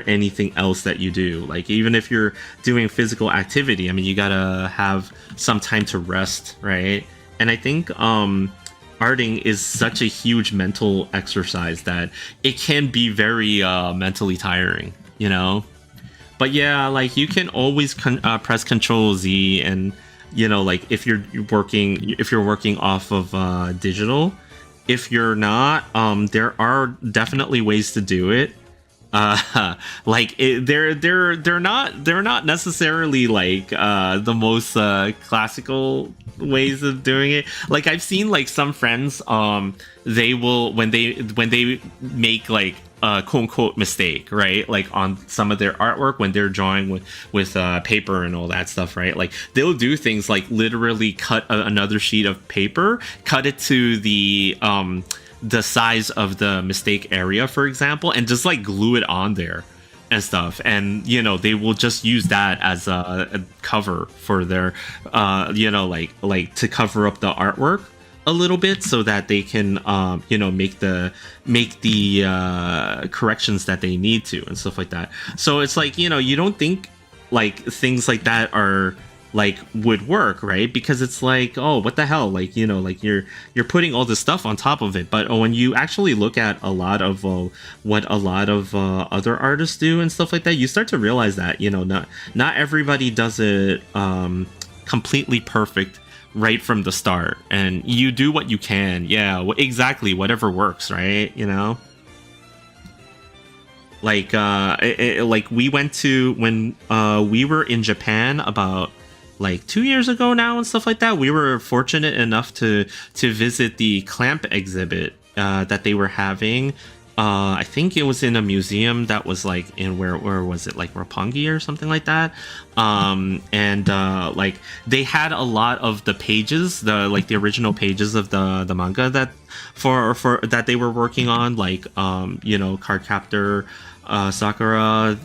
anything else that you do. Like even if you're doing physical activity, I mean, you gotta have some time to rest, right? And I think arting is such a huge mental exercise that it can be very mentally tiring, you know. But yeah, like you can always press Control Z, and you know, like if you're working off of digital. If you're not, there are definitely ways to do it. Like they're not necessarily like the most classical ways of doing it. Like I've seen like some friends, they will when they make like a quote unquote mistake, right? Like on some of their artwork when they're drawing with paper and all that stuff, right? Like they'll do things like literally cut another sheet of paper, cut it to the size of the mistake area, for example, and just like glue it on there and stuff. And you know, they will just use that as a cover for their you know, like to cover up the artwork a little bit so that they can you know, make the corrections that they need to and stuff like that. So it's like, you know, you don't think like things like that are like would work, right? Because it's like, oh, what the hell, like, you know, like you're putting all this stuff on top of it. But when you actually look at a lot of what a lot of other artists do and stuff like that, you start to realize that, you know, not everybody does it completely perfect right from the start, and you do what you can. Yeah, exactly, whatever works, right? You know, like like we went to when we were in Japan about like 2 years ago now and stuff like that. We were fortunate enough to visit the clamp exhibit that they were having. I think it was in a museum that was like in where was it, like Roppongi or something like that. And like they had a lot of the pages, the original pages of the manga that for that they were working on, like you know, Cardcaptor, Sakura,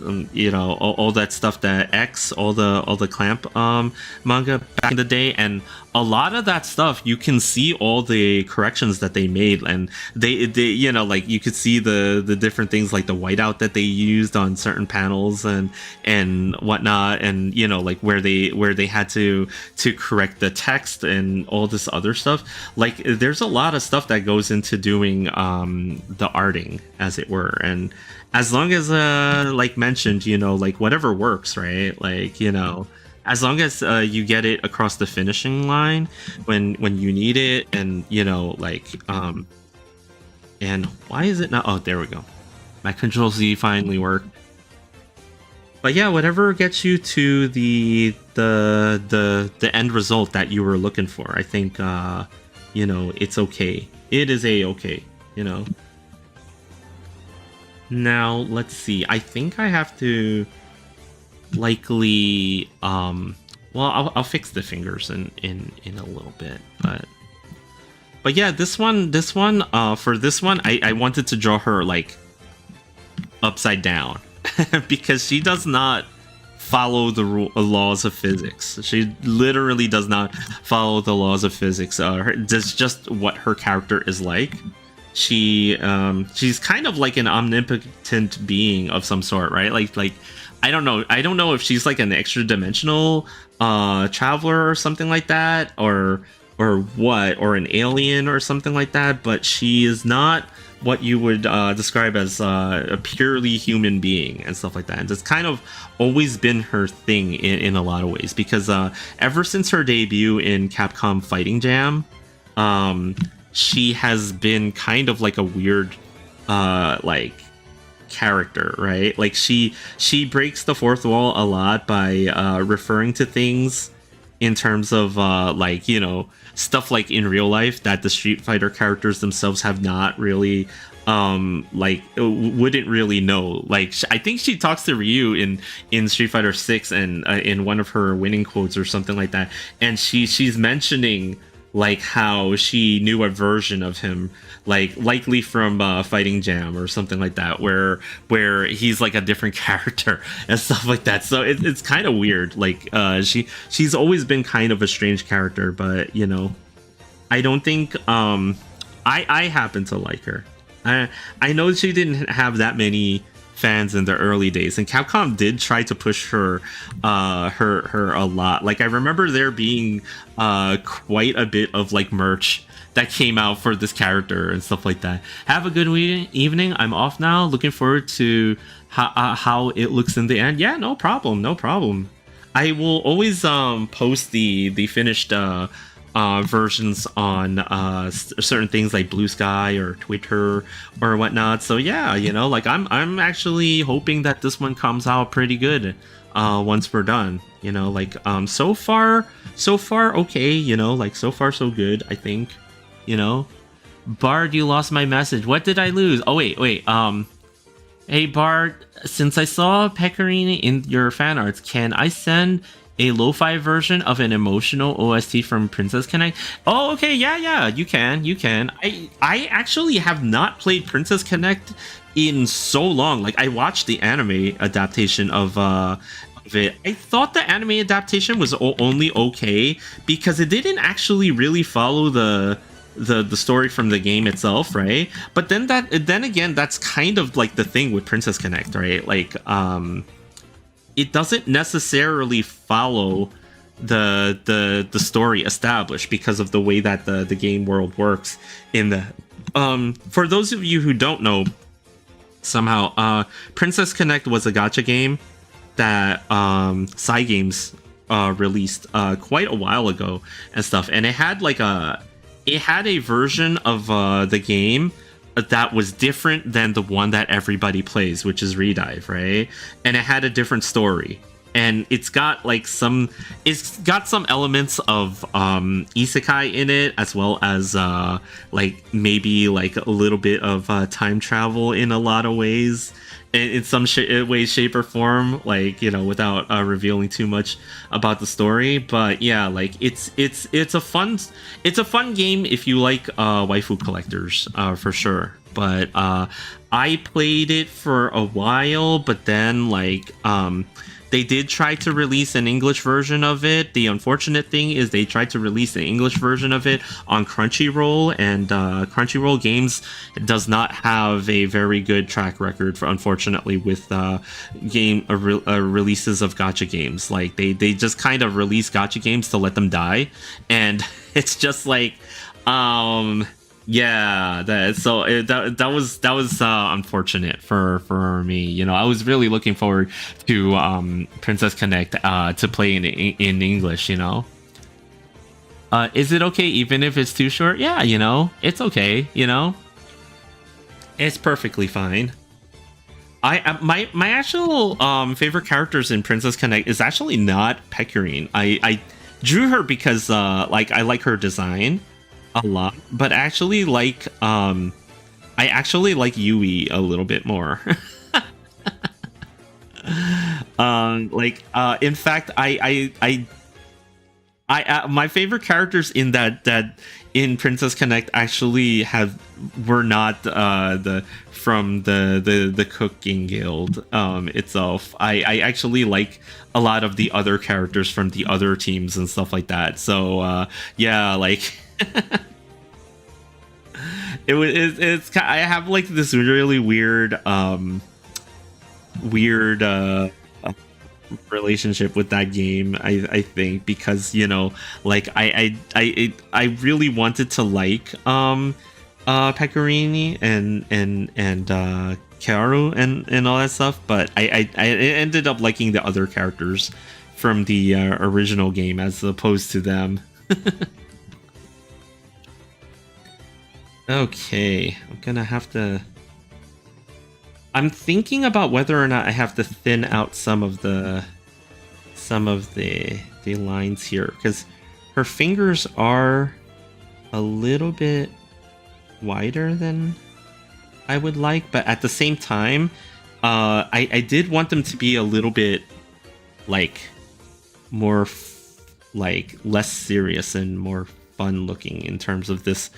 all that stuff, that X, all the Clamp manga back in the day, and a lot of that stuff you can see all the corrections that they made, and they like you could see the different things like the whiteout that they used on certain panels and whatnot, and like where they had to correct the text and all this other stuff. Like there's a lot of stuff that goes into doing the arting, as it were, and as long as like mentioned, like whatever works, right? Like as long as you get it across the finishing line when you need it, and like and why is it not? Oh, there we go. My Control Z finally worked. But yeah, whatever gets you to the end result that you were looking for, I think it's okay. It is okay. Now let's see. I think I have to likely well, I'll fix the fingers in a little bit, but yeah, this one for this one I wanted to draw her like upside down because she does not follow the laws of physics. She literally does not follow the laws of physics. That's just what her character is like. She's kind of like an omnipotent being of some sort, right? Like I don't know if she's like an extra dimensional traveler or something like that, or what, or an alien or something like that, but she is not what you would describe as a purely human being and stuff like that. And it's kind of always been her thing in a lot of ways, because ever since her debut in Capcom Fighting Jam, she has been kind of like a weird like character, right? Like she breaks the fourth wall a lot by referring to things in terms of like stuff like in real life that the Street Fighter characters themselves have not really like wouldn't really know. Like I think she talks to Ryu in Street Fighter 6 and in one of her winning quotes or something like that, and she's mentioning like how she knew a version of him, like likely from Fighting Jam or something like that, where he's like a different character and stuff like that. So it's kind of weird. Like she's always been kind of a strange character, but I don't think I happen to like her. I know she didn't have that many fans in the early days, and Capcom did try to push her a lot. Like I remember there being quite a bit of like merch that came out for this character and stuff like that. Have a good evening. I'm off now. Looking forward to how it looks in the end. Yeah, no problem. I will always post the finished versions on certain things like Blue Sky or Twitter or whatnot. So yeah, like I'm actually hoping that this one comes out pretty good once we're done. Like so far okay. Like so far so good, I think. Bard, you lost my message. What did I lose? Oh wait. Hey Bard, since I saw Pecorine in your fan arts, can I send a lo-fi version of an emotional OST from Princess Connect? Oh, okay, yeah, you can. I actually have not played Princess Connect in so long. Like I watched the anime adaptation of it. I thought the anime adaptation was only okay because it didn't actually really follow the story from the game itself, right? But then again, that's kind of like the thing with Princess Connect, right? Like it doesn't necessarily follow the story established because of the way that the game world works in the for those of you who don't know, somehow Princess Connect was a gacha game that Cygames released quite a while ago and stuff, and it had a version of the game that was different than the one that everybody plays, which is Redive, right? And it had a different story, and it's got some elements of isekai in it, as well as maybe a little bit of time travel in a lot of ways in some way, shape, or form, like, without revealing too much about the story. But yeah, like it's a fun game if you like waifu collectors, for sure. But I played it for a while, but then like they did try to release an English version of it. The unfortunate thing is they tried to release the English version of it on Crunchyroll, and Crunchyroll Games does not have a very good track record, unfortunately, with releases of gacha games. Like they just kind of release gacha games to let them die, and it's just like, yeah, that was unfortunate for me. I was really looking forward to Princess Connect to play in English. Is it okay even if it's too short? Yeah, it's okay. It's perfectly fine. My actual favorite characters in Princess Connect is actually not Pecorine. I drew her because like I like her design a lot, but actually like I actually like Yui a little bit more. In fact, I my favorite characters in that in Princess Connect actually were not from the cooking guild itself. I actually like a lot of the other characters from the other teams and stuff like that. So yeah, like it's I have like this really weird relationship with that game. I think because like I really wanted to like Pecorini and Kaoru and all that stuff, but I ended up liking the other characters from the original game as opposed to them. Okay, I'm thinking about whether or not I have to thin out some of the lines here, because her fingers are a little bit wider than I would like, but at the same time, I did want them to be a little bit like more like less serious and more fun looking in terms of this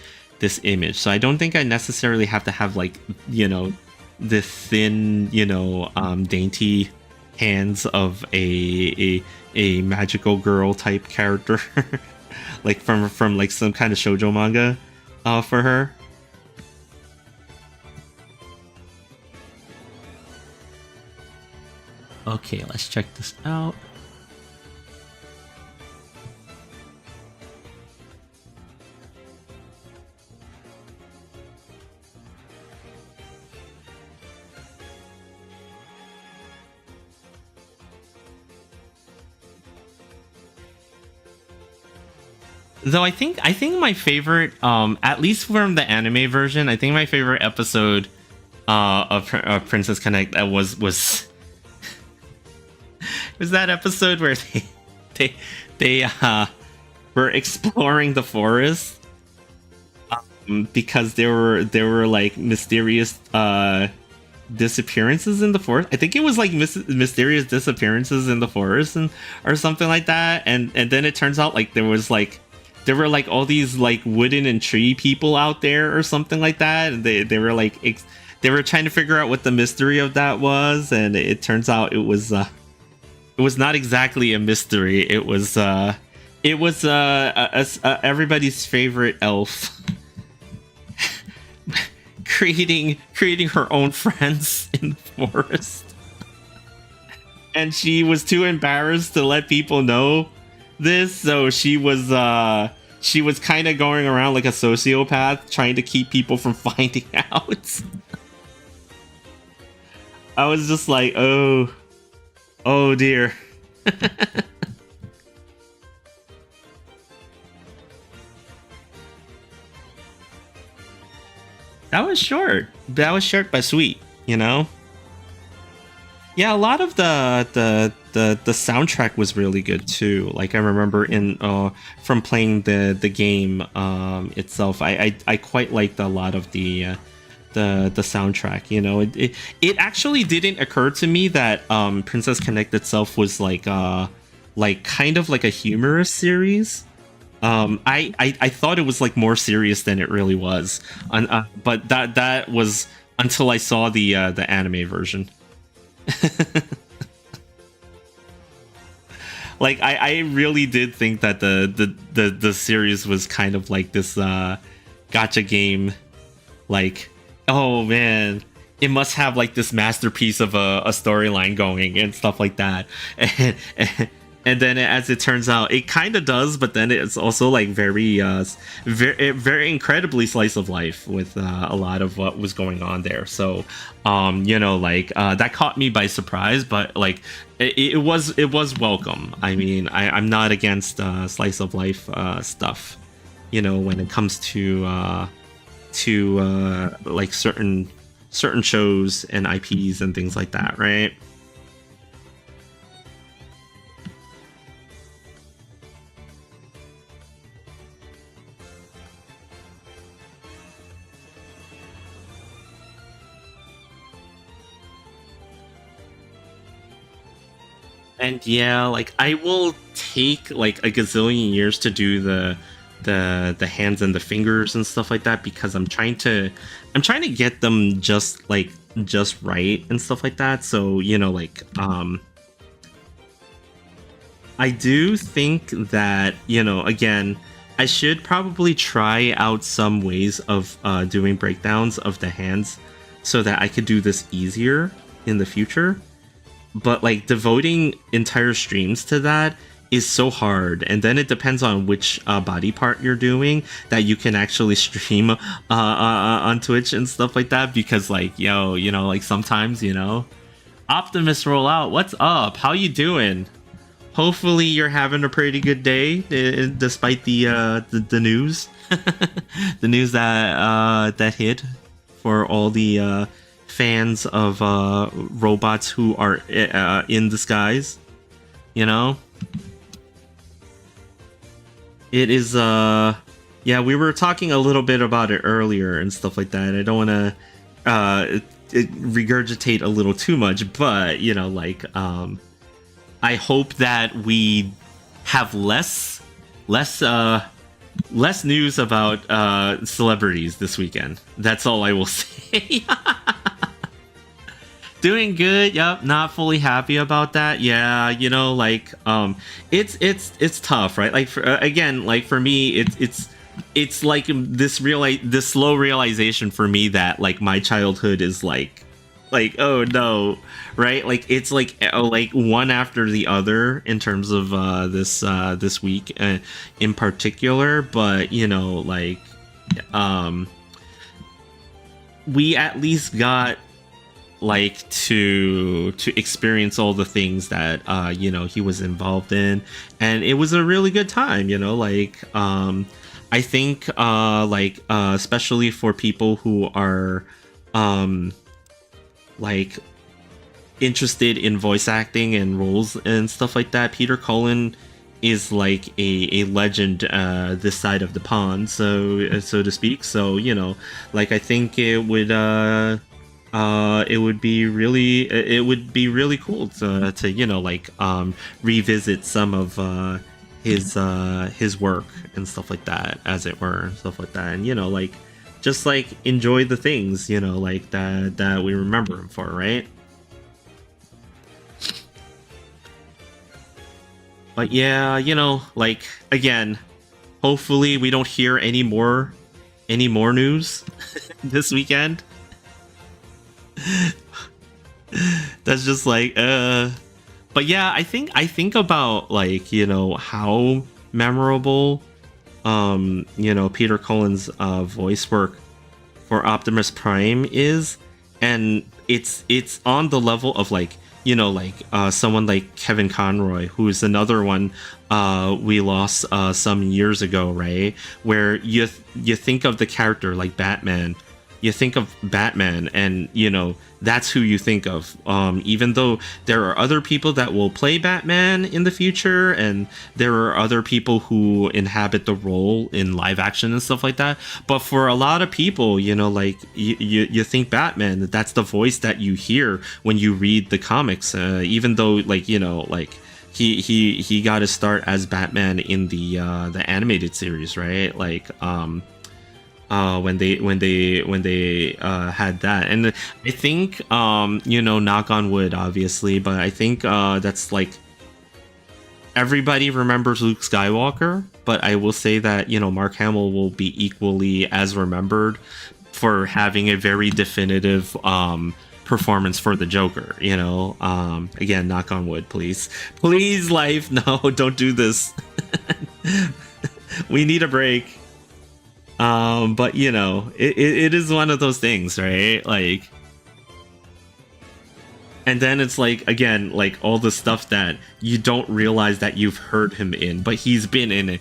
image. So I don't think I necessarily have to have like the thin dainty hands of a magical girl type character like from like some kind of shoujo manga for her. Okay, let's check this out. Though I think my favorite, at least from the anime version, I think my favorite episode of Princess Connect was was that episode where they were exploring the forest because there were like mysterious disappearances in the forest. I think it was like mysterious disappearances in the forest or something like that, and then it turns out like there were like all these like wooden and tree people out there or something like that, and they were like they were trying to figure out what the mystery of that was, and it turns out it was not exactly a mystery. It was everybody's favorite elf creating her own friends in the forest, and she was too embarrassed to let people know this, so she was kind of going around like a sociopath trying to keep people from finding out. I was just like, oh dear. That was short but sweet, Yeah, a lot of the soundtrack was really good too. Like I remember from playing the game itself, I quite liked a lot of the the soundtrack. It actually didn't occur to me that Princess Connect itself was like kind of like a humorous series. I thought it was like more serious than it really was, but that was until I saw the anime version. Like I really did think that the series was kind of like this gotcha game. Like, oh man, it must have like this masterpiece of a storyline going and stuff like that. And then as it turns out, it kind of does, but then it's also like very incredibly slice of life with a lot of what was going on there. So that caught me by surprise, but like it was welcome. I mean, I'm not against slice of life stuff, when it comes to like certain shows and IPs and things like that, right? And yeah, like I will take like a gazillion years to do the hands and the fingers and stuff like that, because I'm trying to get them just right and stuff like that. So, I do think that, again, I should probably try out some ways of doing breakdowns of the hands so that I could do this easier in the future. But like devoting entire streams to that is so hard, and then it depends on which body part you're doing that you can actually stream on Twitch and stuff like that, because like like sometimes Optimus roll out, what's up, how you doing? Hopefully you're having a pretty good day despite the news the news that hit for all the fans of robots who are in disguise. It is yeah, we were talking a little bit about it earlier and stuff like that. I don't want to regurgitate a little too much, but I hope that we have less news about celebrities this weekend. That's all I will say. Doing good. Yep. Not fully happy about that. Yeah. It's tough, right? Like for me, it's like this slow realization for me that like my childhood is like oh no, right? Like it's like one after the other in terms of this week in particular. But we at least got like to experience all the things that he was involved in, and it was a really good time. I think especially for people who are like interested in voice acting and roles and stuff like that, Peter Cullen is like a legend this side of the pond, so to speak. So I think it would be really cool to revisit some of his work and stuff like that, as it were, and stuff like that, and just enjoy the things that we remember him for, right? But yeah, again, hopefully we don't hear any more news this weekend. That's just but yeah, I think about how memorable Peter Cullen's voice work for Optimus Prime is, and it's on the level of someone like Kevin Conroy, who's another one we lost some years ago, right? Where you think of the character like Batman, you think of Batman, and that's who you think of. Even though there are other people that will play Batman in the future, and there are other people who inhabit the role in live action and stuff like that. But for a lot of people, like you think Batman, that's the voice that you hear when you read the comics. Even though, like he got to start as Batman in the animated series, right? Like when they had that. And I think knock on wood, obviously, but I think that's like everybody remembers Luke Skywalker, but I will say that Mark Hamill will be equally as remembered for having a very definitive performance for the Joker. Again, knock on wood, please, life, no, don't do this. We need a break. But it is one of those things, right? Like, and then it's like, again, like all the stuff that you don't realize that you've heard him in, but he's been in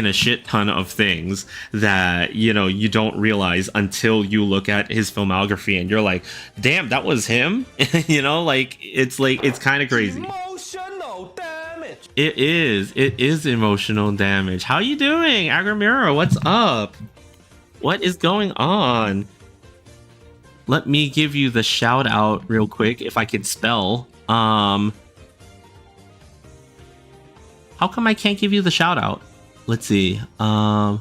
a shit ton of things that you don't realize until you look at his filmography and you're like, damn, that was him. Like it's kind of crazy. Emotional damage. It is emotional damage. How you doing, Agramira? What's up? What is going on? Let me give you the shout out real quick if I can spell. How come I can't give you the shout out? Let's see. Oh,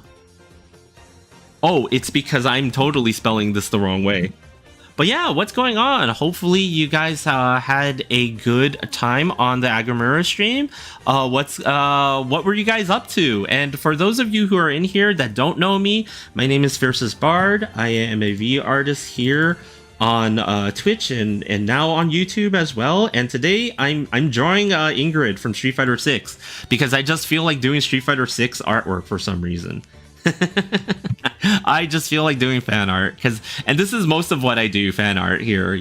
it's because I'm totally spelling this the wrong way. But yeah, what's going on? Hopefully you guys had a good time on the Agramura stream. What were you guys up to? And for those of you who are in here that don't know me, my name is Fiercestbard. I am a V artist here on Twitch and now on YouTube as well. And today I'm drawing Ingrid from Street Fighter 6 because I just feel like doing Street Fighter 6 artwork for some reason. I just feel like doing fan art and this is most of what I do, fan art here,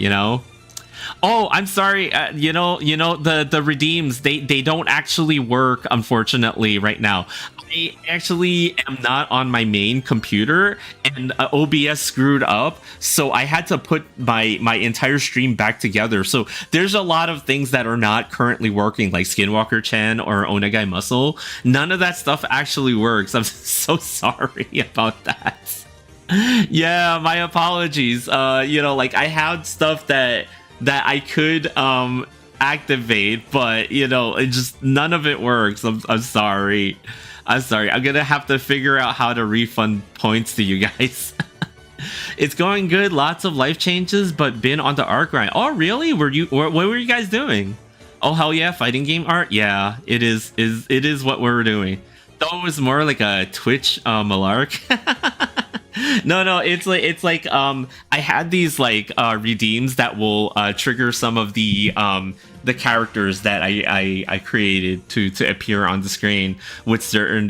Oh, I'm sorry. The redeems, they don't actually work, unfortunately, right now. I actually am not on my main computer, and OBS screwed up, so I had to put my entire stream back together. So there's a lot of things that are not currently working, like Skinwalker Chan or Onegai Muscle. None of that stuff actually works. I'm so sorry about that. Yeah, my apologies. Like I had stuff that I could activate, but it just none of it works. I'm sorry. I'm gonna have to figure out how to refund points to you guys. It's going good, lots of life changes, but been on the art grind. Oh really? What were you guys doing? Oh hell yeah, fighting game art. Yeah, it is what we're doing. Though it was more like a Twitch malark. No, it's like I had these like redeems that will trigger some of the characters that I created to appear on the screen with certain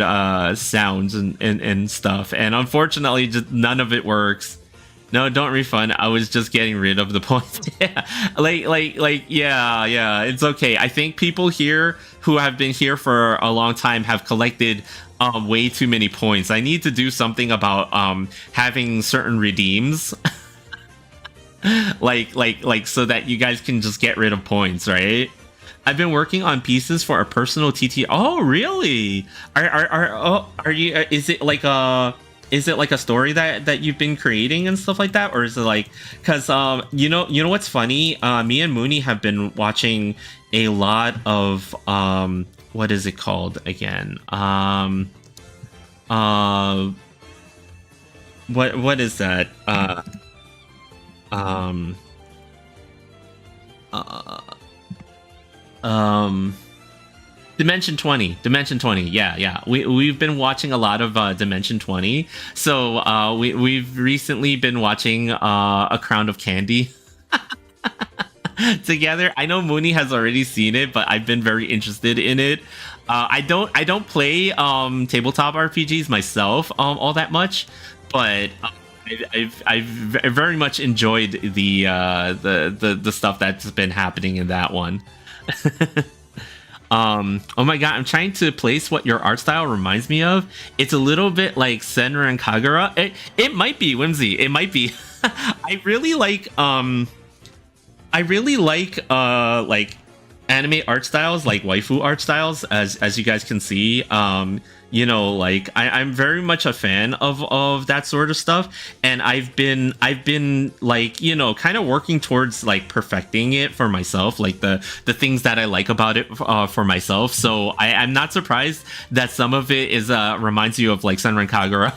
sounds and stuff, and unfortunately just none of it works. No, don't refund. I was just getting rid of the points. Yeah, yeah, it's okay. I think people here who have been here for a long time have collected way too many points. I need to do something about having certain redeems. like so that you guys can just get rid of points, right? I've been working on pieces for a personal TT. Oh, really? Are you? Is it like a story that you've been creating and stuff like that, or is it like? Because you know what's funny? Me and Mooney have been watching a lot of what is it called again? What is that? Dimension 20. Yeah. We've been watching a lot of Dimension 20. So we've recently been watching A Crown of Candy together. I know Mooney has already seen it, but I've been very interested in it. I don't play tabletop RPGs myself all that much, but I've very much enjoyed the stuff that's been happening in that one. Oh my god, I'm trying to place what your art style reminds me of. It's a little bit like Senran and Kagura. It might be, Whimsy. It might be. I really like anime art styles, like waifu art styles, as you guys can see. Like I'm very much a fan of that sort of stuff, and I've been like, kind of working towards like perfecting it for myself, like the things that I like about it for myself. So I'm not surprised that some of it is reminds you of like Senran Kagura.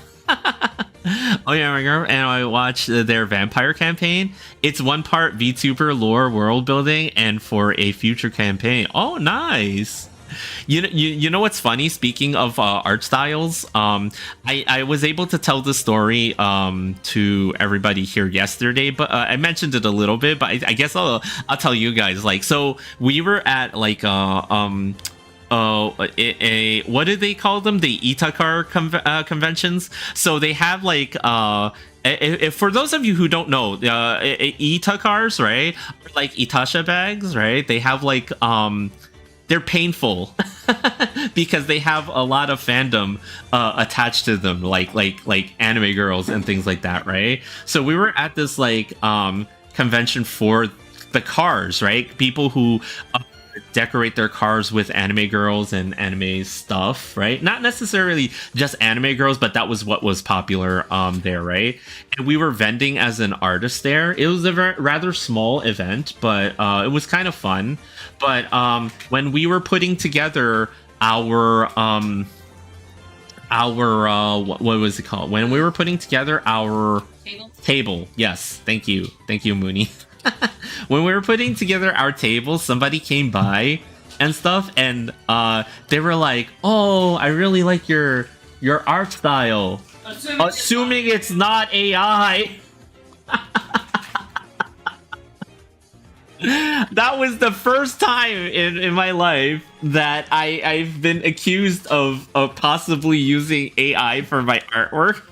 Oh yeah, my girl, and I watched their vampire campaign. It's one part VTuber lore world building, and for a future campaign. Oh, nice. You know what's funny? Speaking of art styles, I was able to tell the story to everybody here yesterday, but I mentioned it a little bit. But I guess I'll tell you guys. Like, so we were at like what do they call them? The Itakar conventions. So they have like if for those of you who don't know, Itakars, right, are like Itasha bags, right? They have like they're painful because they have a lot of fandom attached to them, like anime girls and things like that, right? So we were at this like convention for the cars, right? People who decorate their cars with anime girls and anime stuff, right? Not necessarily just anime girls, but that was what was popular there, right? And we were vending as an artist there. It was a rather small event, but it was kind of fun. But when we were putting together our what was it called? When we were putting together our table, yes, thank you, Mooney. When we were putting together our table, somebody came by and stuff, and they were like, "Oh, I really like your art style." Assuming it's not AI. That was the first time in my life that I've been accused of possibly using AI for my artwork.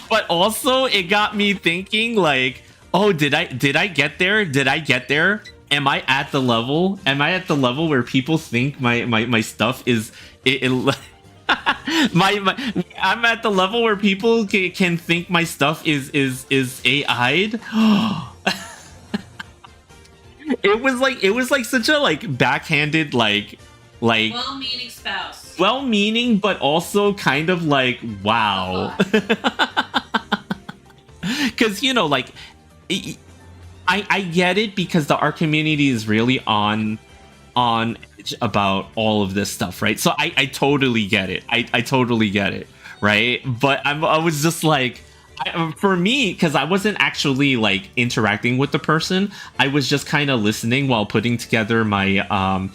But also, it got me thinking, like, oh, did I get there? Did I get there? Am I at the level? Am I at the level where people think my stuff is I'm at the level where people can think my stuff is AI'd. It was like such a like backhanded like well-meaning spouse. Well-meaning, but also kind of like, wow. Because like I get it, because the art community is really on edge about all of this stuff, right? So I totally get it. I totally get it, right? But I was just like, for me, because I wasn't actually like interacting with the person, I was just kind of listening while putting together my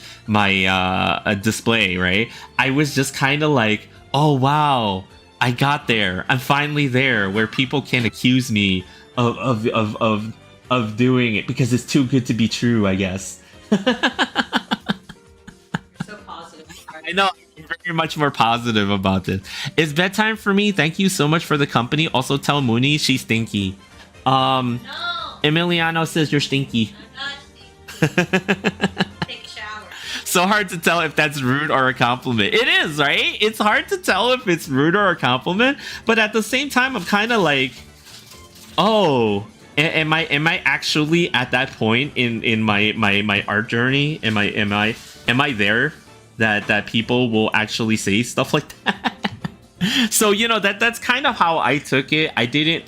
display, right? I was just kind of like, oh wow, I got there. I'm finally there, where people can accuse me of doing it because it's too good to be true, I guess. So positive. I know. Very much more positive about this. It's bedtime for me. Thank you so much for the company. Also tell Mooney she's stinky. No. Emiliano says you're stinky. I'm not stinky. Take a shower. So hard to tell if that's rude or a compliment. It is, right? It's hard to tell if it's rude or a compliment, but at the same time, I'm kind of like, oh, am I actually at that point in my art journey? Am I there? That people will actually say stuff like that. So that's kind of how I took it. I didn't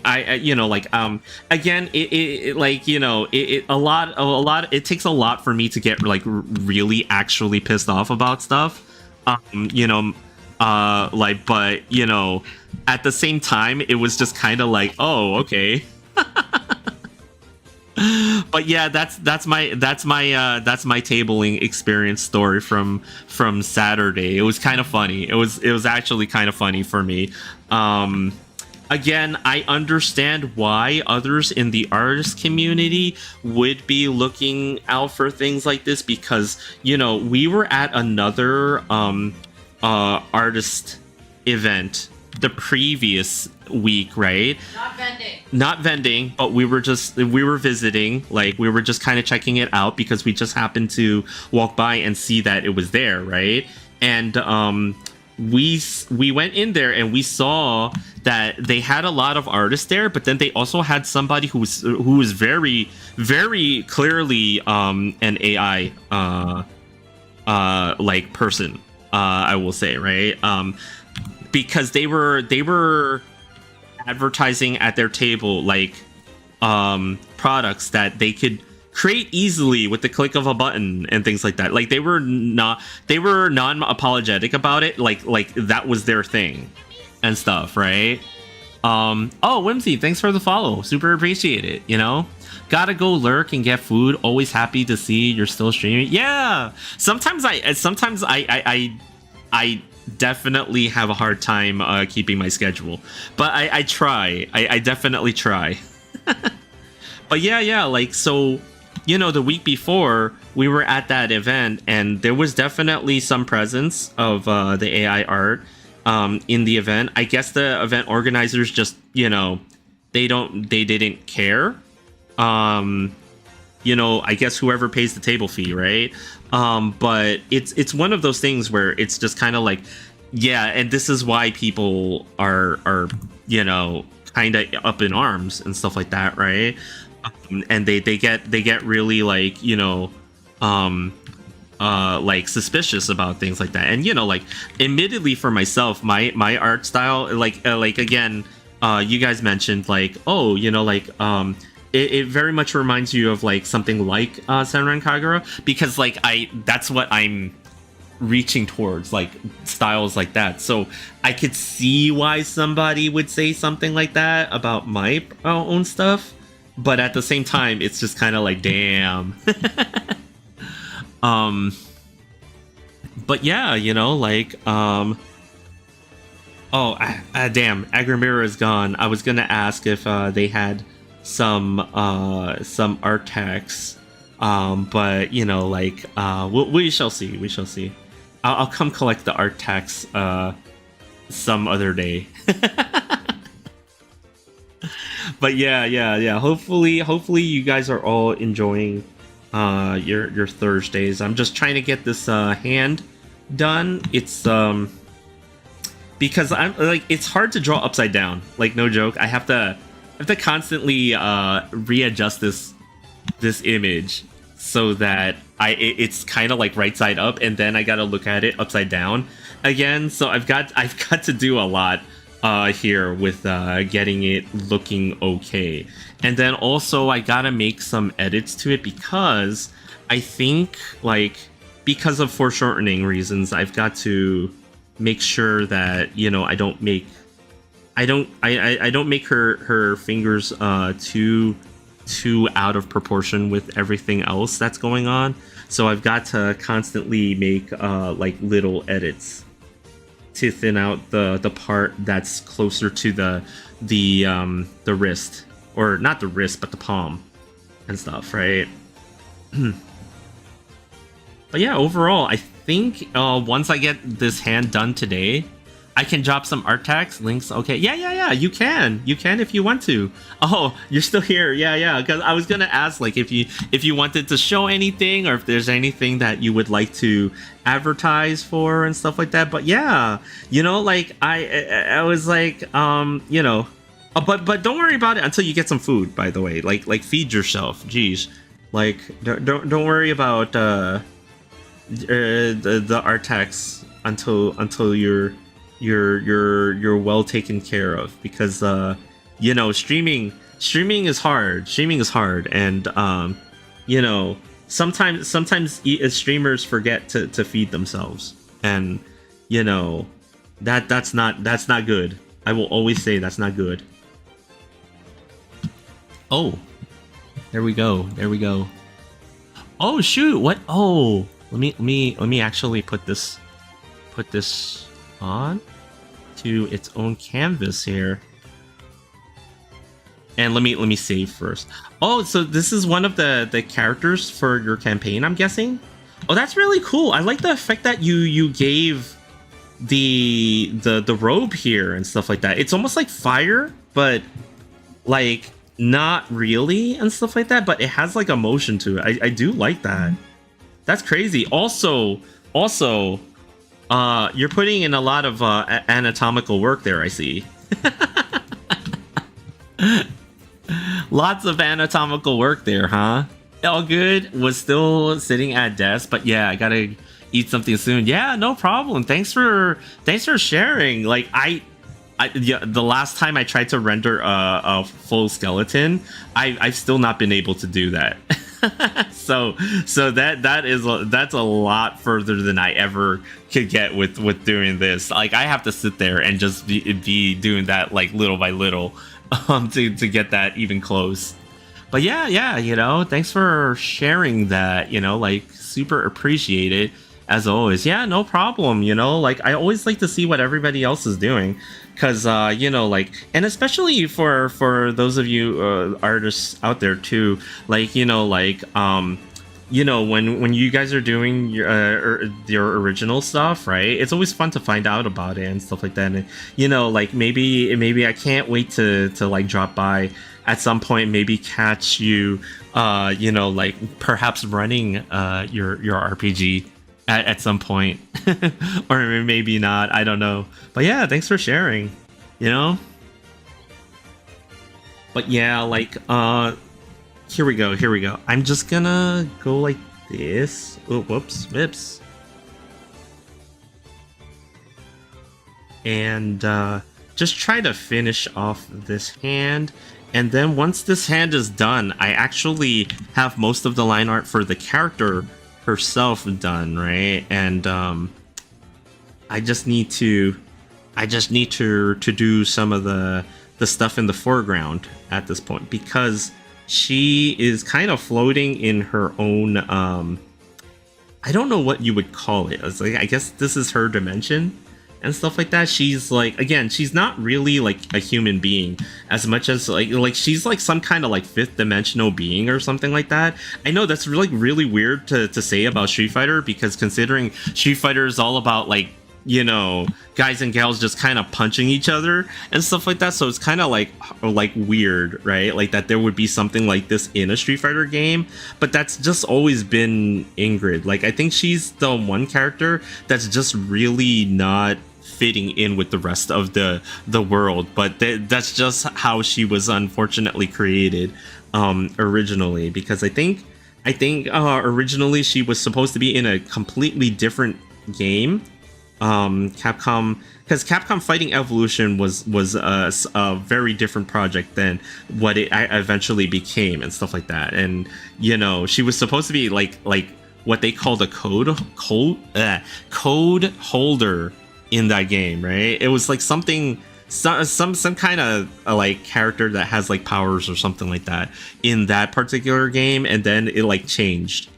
again, it like a lot it takes a lot for me to get like really actually pissed off about stuff, but at the same time it was just kind of like, oh, okay. But yeah, that's my tabling experience story from Saturday. It was kind of funny. It was actually kind of funny for me. Again, I understand why others in the artist community would be looking out for things like this, because we were at another artist event the previous week, right? Not vending, but we were visiting, like we were just kind of checking it out because we just happened to walk by and see that it was there, right? And we went in there and we saw that they had a lot of artists there, but then they also had somebody who was very very clearly an AI like person, I will say, right? Because they were advertising at their table like products that they could create easily with the click of a button and things like that. Like they were non-apologetic about it, like that was their thing and stuff, right? Oh, Whimsy, thanks for the follow, super appreciate it. You know, gotta go lurk and get food. Always happy to see you're still streaming. Yeah, sometimes I definitely have a hard time keeping my schedule, but I try. I definitely try. But yeah, like, so, you know, the week before we were at that event and there was definitely some presence of the AI art in the event. I guess the event organizers just, you know, they didn't care. You know, I guess whoever pays the table fee, right? But it's one of those things where it's just kind of like, yeah, and this is why people are you know, kind of up in arms and stuff like that, right? And they get really, like, you know, like suspicious about things like that. And, you know, like, admittedly for myself, my art style, like again, you guys mentioned, like, oh, you know, like, it very much reminds you of like something like Senran Kagura, because like that's what I'm reaching towards, like styles like that. So I could see why somebody would say something like that about my own stuff, but at the same time it's just kind of like, damn. But yeah, you know, like oh, damn, Agrimira is gone. I was gonna ask if they had some art tags, but you know, like we shall see. I'll come collect the art tags some other day. But yeah, hopefully you guys are all enjoying your Thursdays. I'm just trying to get this hand done. It's because I'm like, it's hard to draw upside down, like, no joke. I have to constantly readjust this image so that it's kind of like right side up, and then I gotta look at it upside down again. So I've got to do a lot here with getting it looking okay. And then also I gotta make some edits to it, because I think, like, because of foreshortening reasons, I've got to make sure that, you know, I don't make her fingers too out of proportion with everything else that's going on. So I've got to constantly make like little edits to thin out the part that's closer to the wrist, or not the wrist but the palm and stuff, right? But yeah, overall I think once I get this hand done today, I can drop some art tags links. Okay, yeah, you can if you want to. Oh, you're still here. Yeah, because I was gonna ask, like, if you wanted to show anything, or if there's anything that you would like to advertise for and stuff like that. But yeah, you know, like, I was like, you know, but don't worry about it until you get some food, by the way. Like feed yourself. Jeez, like, don't worry about the art tags until you're well taken care of, because you know, streaming is hard. And you know, sometimes streamers forget to feed themselves, and you know, that's not good. I will always say that's not good. Oh, there we go. Oh shoot, what? Oh, let me actually put this on to its own canvas here, and let me save first. Oh, so this is one of the characters for your campaign, I'm guessing. Oh, that's really cool. I like the effect that you gave the robe here and stuff like that. It's almost like fire, but like not really and stuff like that, but it has like emotion to it. I do like that. That's crazy. Also You're putting in a lot of anatomical work there, I see. Lots of anatomical work there, huh? All good. Was still sitting at desk, but yeah, I gotta eat something soon. Yeah, no problem. Thanks for sharing. Like yeah, the last time I tried to render a full skeleton, I've still not been able to do that. so that's a lot further than I ever could get with doing this. Like I have to sit there and just be doing that like little by little to get that even close. But yeah, you know, thanks for sharing that, you know, like super appreciate it as always. Yeah, no problem, you know, like I always like to see what everybody else is doing because you know, like, and especially for those of you artists out there too, like, you know, like you know, when you guys are doing your original stuff, right, it's always fun to find out about it and stuff like that. And you know, like maybe I can't wait to like drop by at some point, maybe catch you you know, like perhaps running your RPG at some point. Or maybe not, I don't know. But yeah, thanks for sharing, you know. But yeah, like here we go. I'm just gonna go like this. Oh, whoops. And just try to finish off this hand. And then once this hand is done, I actually have most of the line art for the character herself done, right? And I just need to do some of the stuff in the foreground at this point, because she is kind of floating in her own I don't know what you would call it. It's like, I guess this is her dimension and stuff like that. She's like, again, she's not really like a human being as much as like she's like some kind of like fifth dimensional being or something like that. I know that's really weird to say about Street Fighter, because considering Street Fighter is all about like, you know, guys and gals just kind of punching each other and stuff like that, so it's kind of like weird, right? Like that there would be something like this in a Street Fighter game, but that's just always been Ingrid. Like I think she's the one character that's just really not fitting in with the rest of the world, but that's just how she was unfortunately created originally, because I think originally she was supposed to be in a completely different game. Capcom, because Capcom Fighting Evolution was a very different project than what it eventually became and stuff like that. And you know, she was supposed to be like what they called a code holder in that game, right? It was like some kind of like character that has like powers or something like that in that particular game, and then it like changed.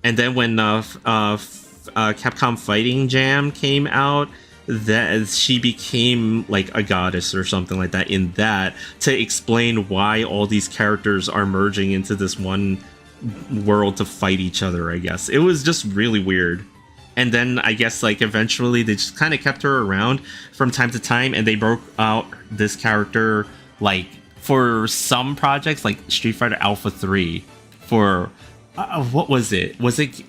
And then when Capcom Fighting Jam came out, that she became like a goddess or something like that in that, to explain why all these characters are merging into this one world to fight each other. I guess it was just really weird. And then I guess like eventually they just kind of kept her around from time to time, and they broke out this character like for some projects, like Street Fighter Alpha 3 for what was it? Was it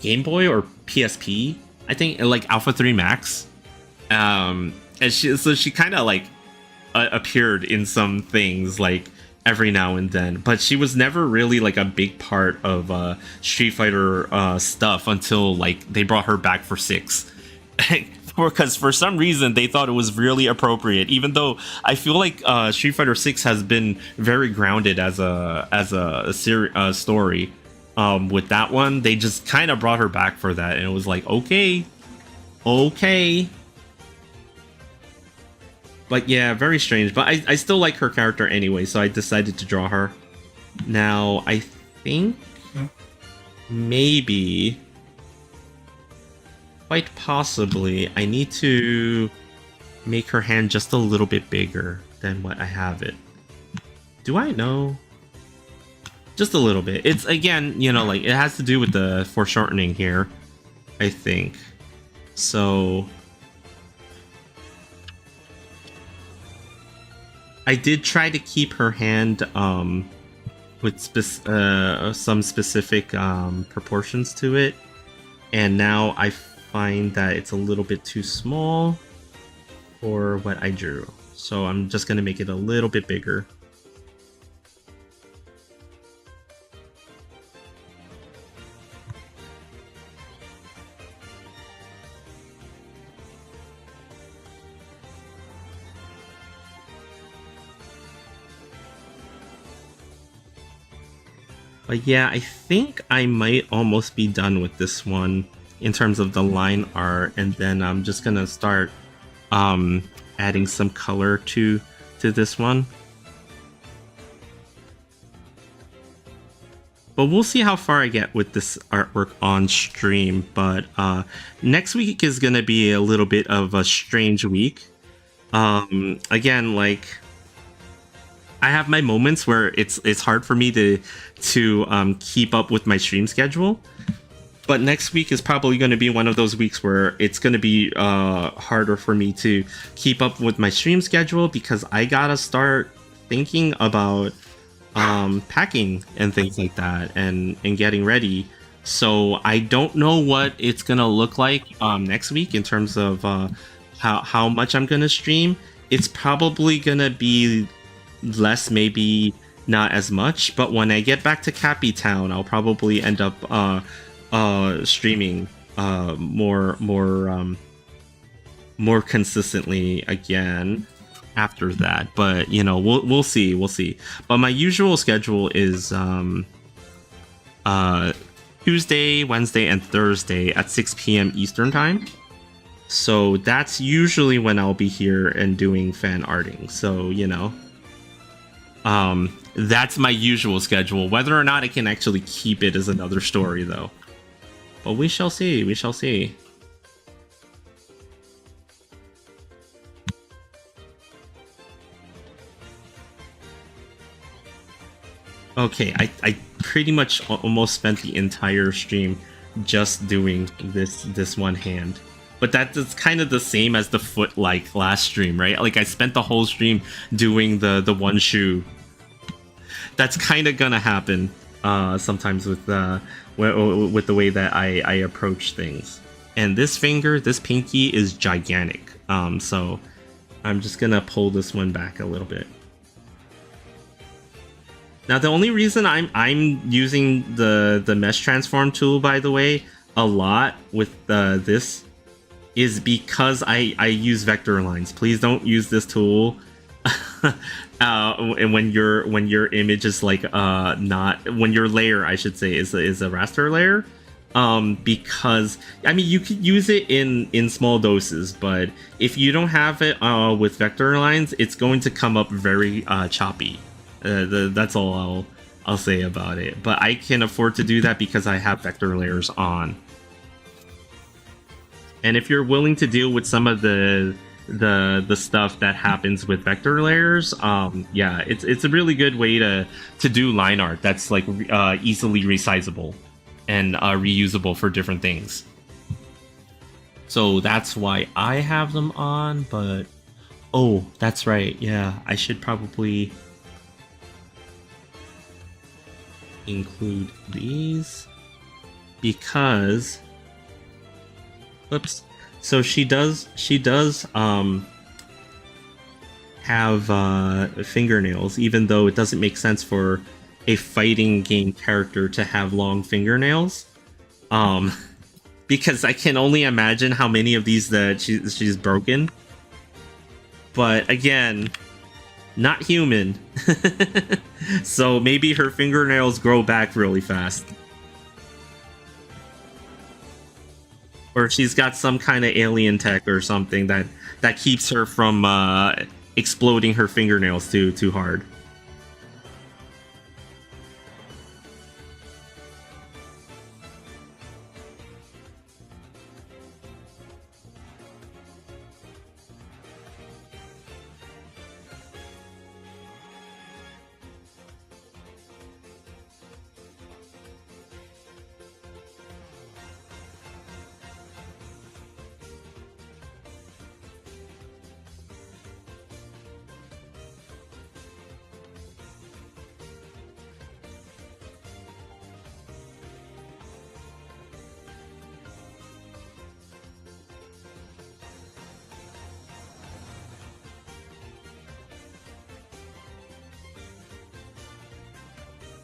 Game Boy or PSP? I think like Alpha 3 Max. And she kind of like appeared in some things like every now and then, but she was never really like a big part of Street Fighter stuff until like they brought her back for 6. Because for some reason they thought it was really appropriate, even though I feel like Street Fighter 6 has been very grounded as a story. With that one, they just kind of brought her back for that, and it was like, okay. But yeah, very strange. But I still like her character anyway, so I decided to draw her. Now, I think maybe, quite possibly, I need to make her hand just a little bit bigger than what I have it. Do I know? Just a little bit. It's, again, you know, like, it has to do with the foreshortening here, I think. So I did try to keep her hand with some specific proportions to it, and now I find that it's a little bit too small for what I drew. So I'm just going to make it a little bit bigger. But yeah, I think I might almost be done with this one in terms of the line art, and then I'm just gonna start adding some color to this one. But we'll see how far I get with this artwork on stream. But next week is gonna be a little bit of a strange week. Again, like, I have my moments where it's hard for me to keep up with my stream schedule, but next week is probably going to be one of those weeks where it's going to be harder for me to keep up with my stream schedule because I gotta start thinking about packing and things like that and getting ready. So I don't know what it's gonna look like next week in terms of how much I'm gonna stream. It's probably gonna be less, maybe not as much, but when I get back to Cappy Town, I'll probably end up streaming more consistently again after that. But you know, we'll see. But my usual schedule is Tuesday, Wednesday, and Thursday at 6 p.m. Eastern time. So that's usually when I'll be here and doing fan arting. So, you know, that's my usual schedule. Whether or not I can actually keep it is another story, though. But we shall see. We shall see. Okay, I pretty much almost spent the entire stream just doing this one hand. But that's kind of the same as the foot like last stream, right? Like I spent the whole stream doing the one shoe. That's kind of gonna happen sometimes with the way that I approach things. And this finger, this pinky is gigantic. So I'm just gonna pull this one back a little bit. Now the only reason I'm using the mesh transform tool, by the way, a lot with this is because I use vector lines. Please don't use this tool and when your image is like not, when your layer, I should say, is a raster layer, because I mean you could use it in small doses, but if you don't have it with vector lines, it's going to come up very choppy. That's all I'll say about it. But I can afford to do that because I have vector layers on. And if you're willing to deal with some of the stuff that happens with vector layers, yeah, it's a really good way to do line art that's like easily resizable and reusable for different things. So that's why I have them on. But oh, that's right, yeah, I should probably include these because, whoops, so she does have fingernails, even though it doesn't make sense for a fighting game character to have long fingernails, because I can only imagine how many of these that she's broken. But again, not human. So maybe her fingernails grow back really fast. Or she's got some kind of alien tech or something that keeps her from exploding her fingernails too hard.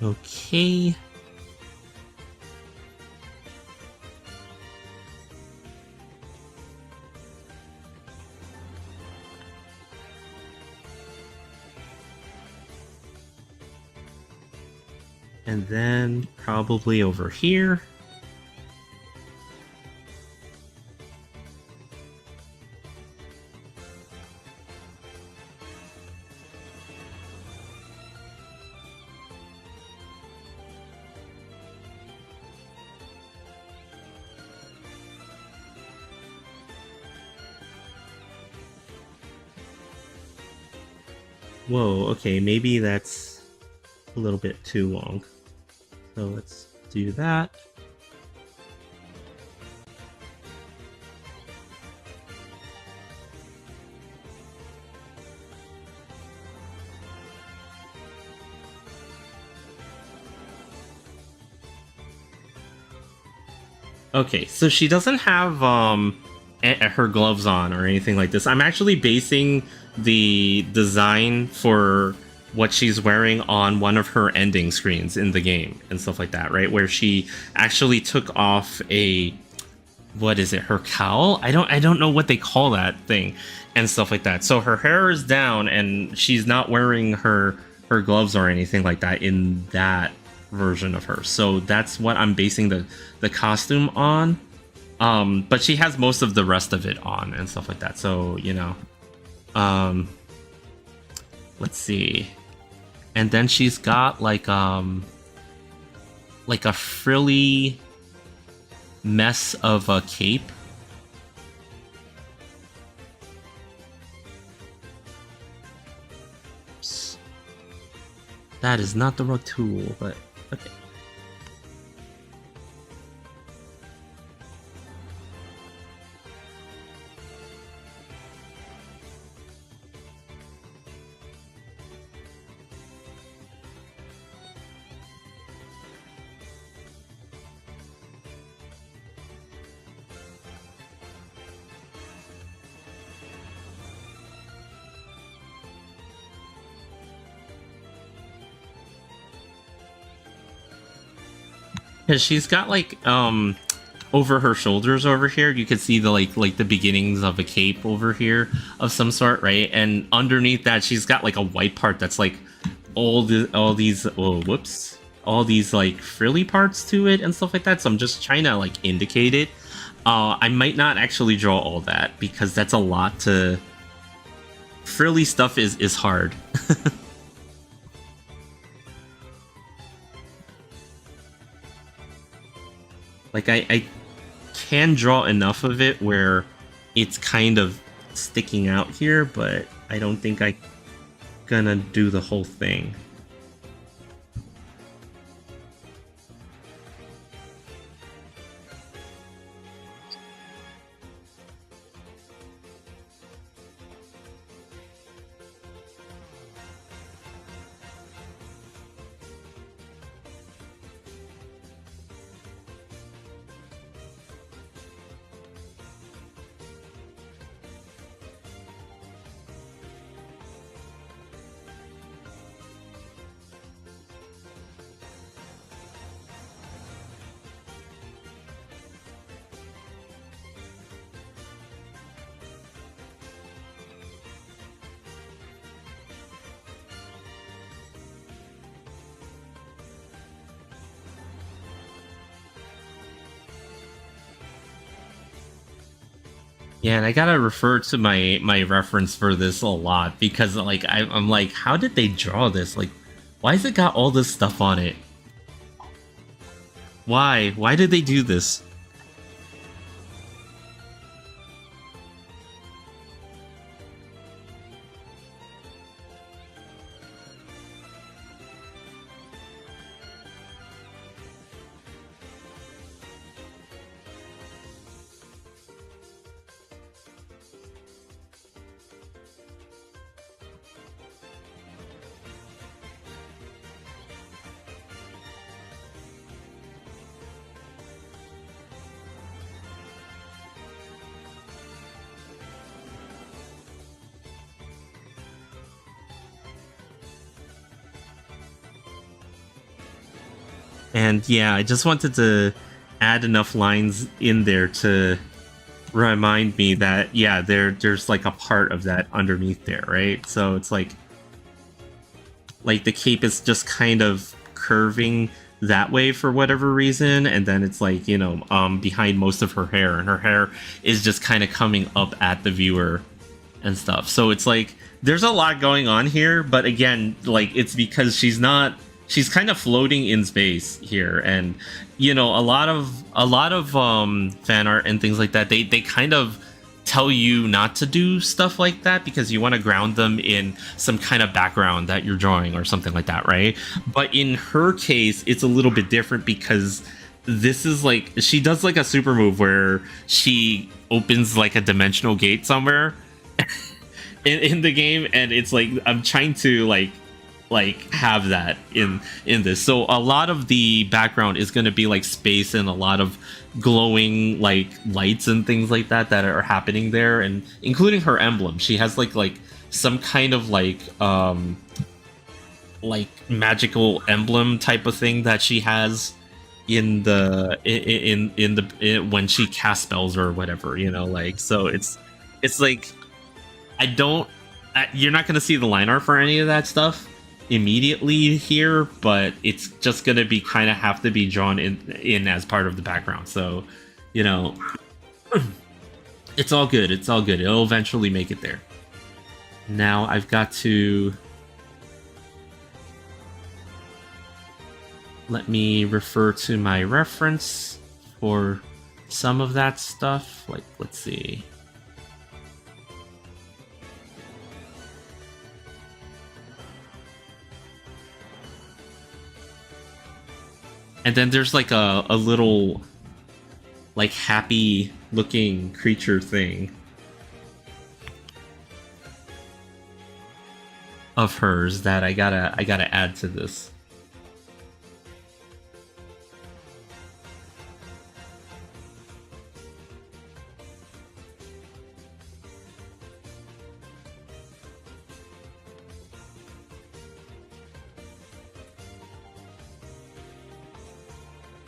Okay. And then probably over here. Whoa, okay, maybe that's a little bit too long. So let's do that. Okay, so she doesn't have her gloves on or anything like this. I'm actually basing the design for what she's wearing on one of her ending screens in the game and stuff like that, right? Where she actually took off a, what is it, her cowl? I don't know what they call that thing and stuff like that. So her hair is down and she's not wearing her gloves or anything like that in that version of her. So that's what I'm basing the costume on. But she has most of the rest of it on and stuff like that. So, you know, let's see. And then she's got like a frilly mess of a cape. Oops. That is not the right tool, but okay. Because she's got like over her shoulders over here, you could see the like the beginnings of a cape over here of some sort, right? And underneath that, she's got like a white part that's like all these all these like frilly parts to it and stuff like that. So I'm just trying to like indicate it. I might not actually draw all that because that's a lot to. Frilly stuff is hard. Like, I can draw enough of it where it's kind of sticking out here, but I don't think I'm gonna do the whole thing. Yeah, and I gotta refer to my reference for this a lot because like I'm like, how did they draw this? Like, why has it got all this stuff on it? Why? Why did they do this? And yeah, I just wanted to add enough lines in there to remind me that yeah, there's like a part of that underneath there, right? So it's like the cape is just kind of curving that way for whatever reason, and then it's like, you know, behind most of her hair, and her hair is just kind of coming up at the viewer and stuff. So it's like there's a lot going on here, but again, like it's because she's kind of floating in space here, and you know, a lot of fan art and things like that, they kind of tell you not to do stuff like that because you want to ground them in some kind of background that you're drawing or something like that, right? But in her case, it's a little bit different because this is like she does like a super move where she opens like a dimensional gate somewhere in the game, and it's like I'm trying to like have that in this. So a lot of the background is going to be like space and a lot of glowing like lights and things like that are happening there, and including her emblem. She has like some kind of like magical emblem type of thing that she has in the when she casts spells or whatever, you know, like, so it's like you're not going to see the line art for any of that stuff immediately here, but it's just gonna be kind of have to be drawn in as part of the background. So, you know, it's all good. It's all good. It'll eventually make it there. Now I've got to let me refer to my reference for some of that stuff. Like, let's see. And then there's like a little like happy looking creature thing of hers that I gotta add to this.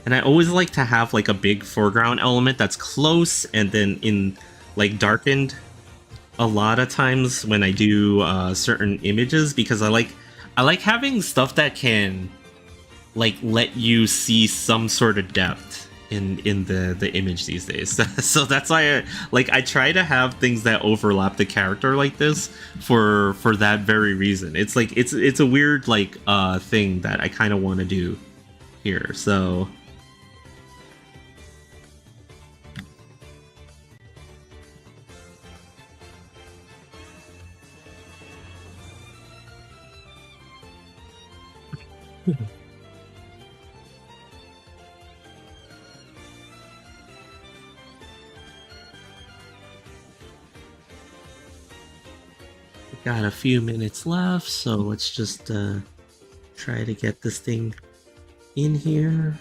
And I always like to have like a big foreground element that's close and then in like darkened a lot of times when I do certain images, because I like having stuff that can like let you see some sort of depth in the image these days. So that's why I try to have things that overlap the character like this for that very reason. It's like it's a weird like thing that I kind of want to do here. So got a few minutes left, so let's just try to get this thing in here.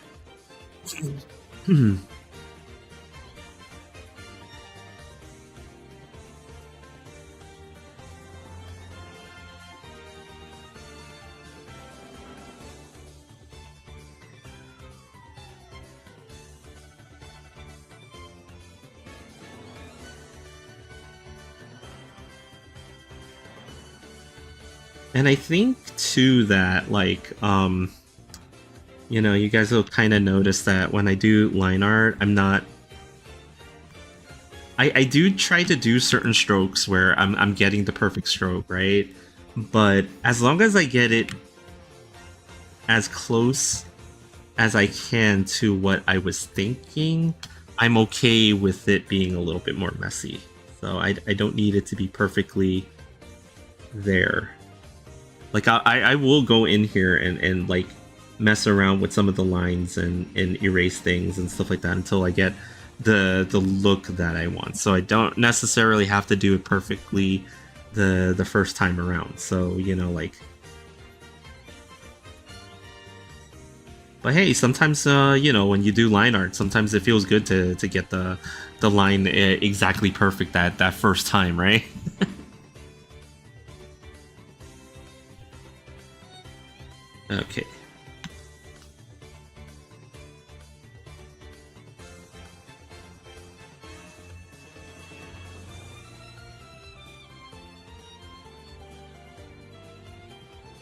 And I think too that like you know, you guys will kind of notice that when I do line art, I do try to do certain strokes where I'm getting the perfect stroke, right? But as long as I get it as close as I can to what I was thinking, I'm okay with it being a little bit more messy. So I don't need it to be perfectly there. Like I will go in here and like mess around with some of the lines and erase things and stuff like that until I get the look that I want. So I don't necessarily have to do it perfectly the first time around. So, you know, like, but hey, sometimes you know, when you do line art, sometimes it feels good to get the line exactly perfect that first time, right? Okay.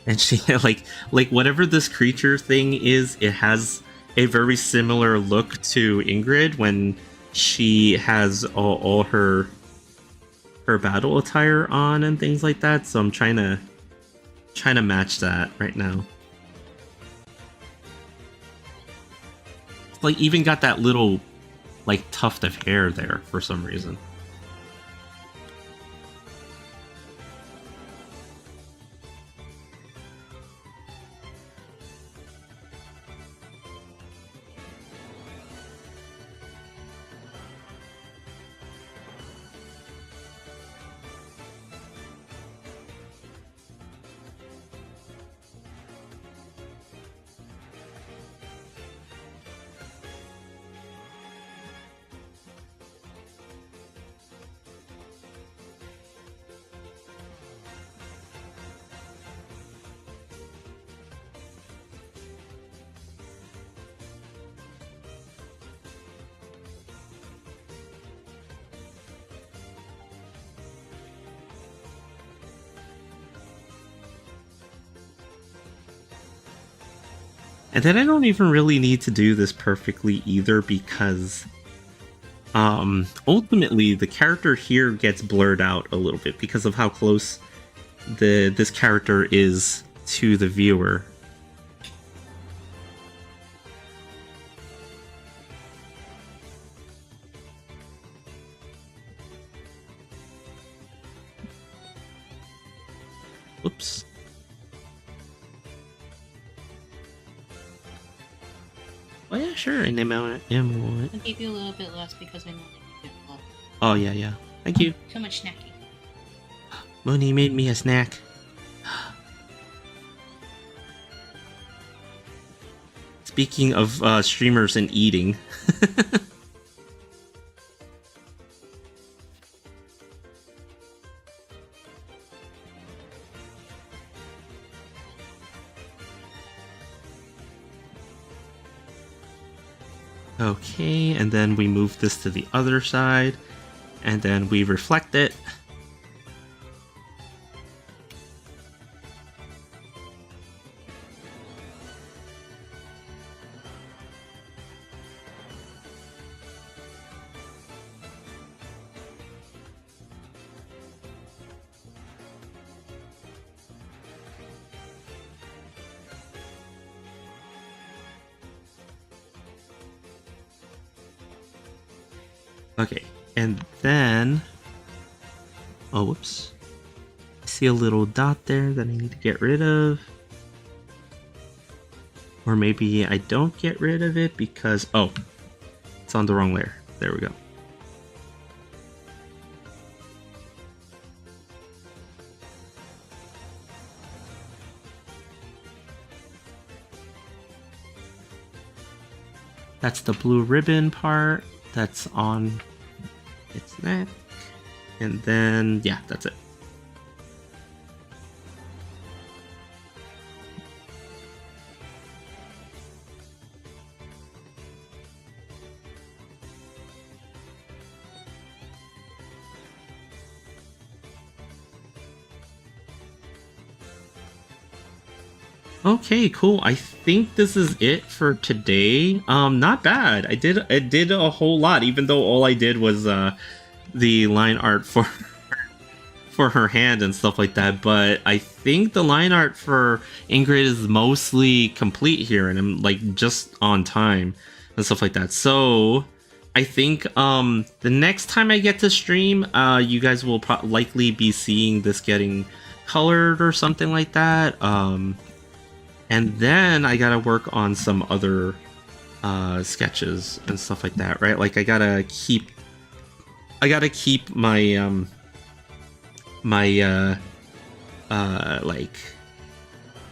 And she like whatever this creature thing is, it has a very similar look to Ingrid when she has all her battle attire on and things like that. So I'm trying to match that right now. Like even got that little like tuft of hair there for some reason. And then I don't even really need to do this perfectly either because ultimately the character here gets blurred out a little bit because of how close this character is to the viewer. Whoops. Oh yeah, sure. And I'll give you a little bit less because I know that you get full. Oh yeah, yeah. Thank you. Too much snacky. Mooney made me a snack. Speaking of streamers and eating. Okay, and then we move this to the other side, and then we reflect it. Okay, and then... Oh, whoops. I see a little dot there that I need to get rid of. Or maybe I don't get rid of it because... Oh, it's on the wrong layer. There we go. That's the blue ribbon part. That's on its neck. And then, yeah, that's it. Okay, cool. I think this is it for today. Not bad. I did a whole lot, even though all I did was the line art for for her hand and stuff like that. But I think the line art for Ingrid is mostly complete here, and I'm like just on time and stuff like that. So I think the next time I get to stream, you guys will likely be seeing this getting colored or something like that. And then I gotta work on some other sketches and stuff like that, right? Like I gotta keep my like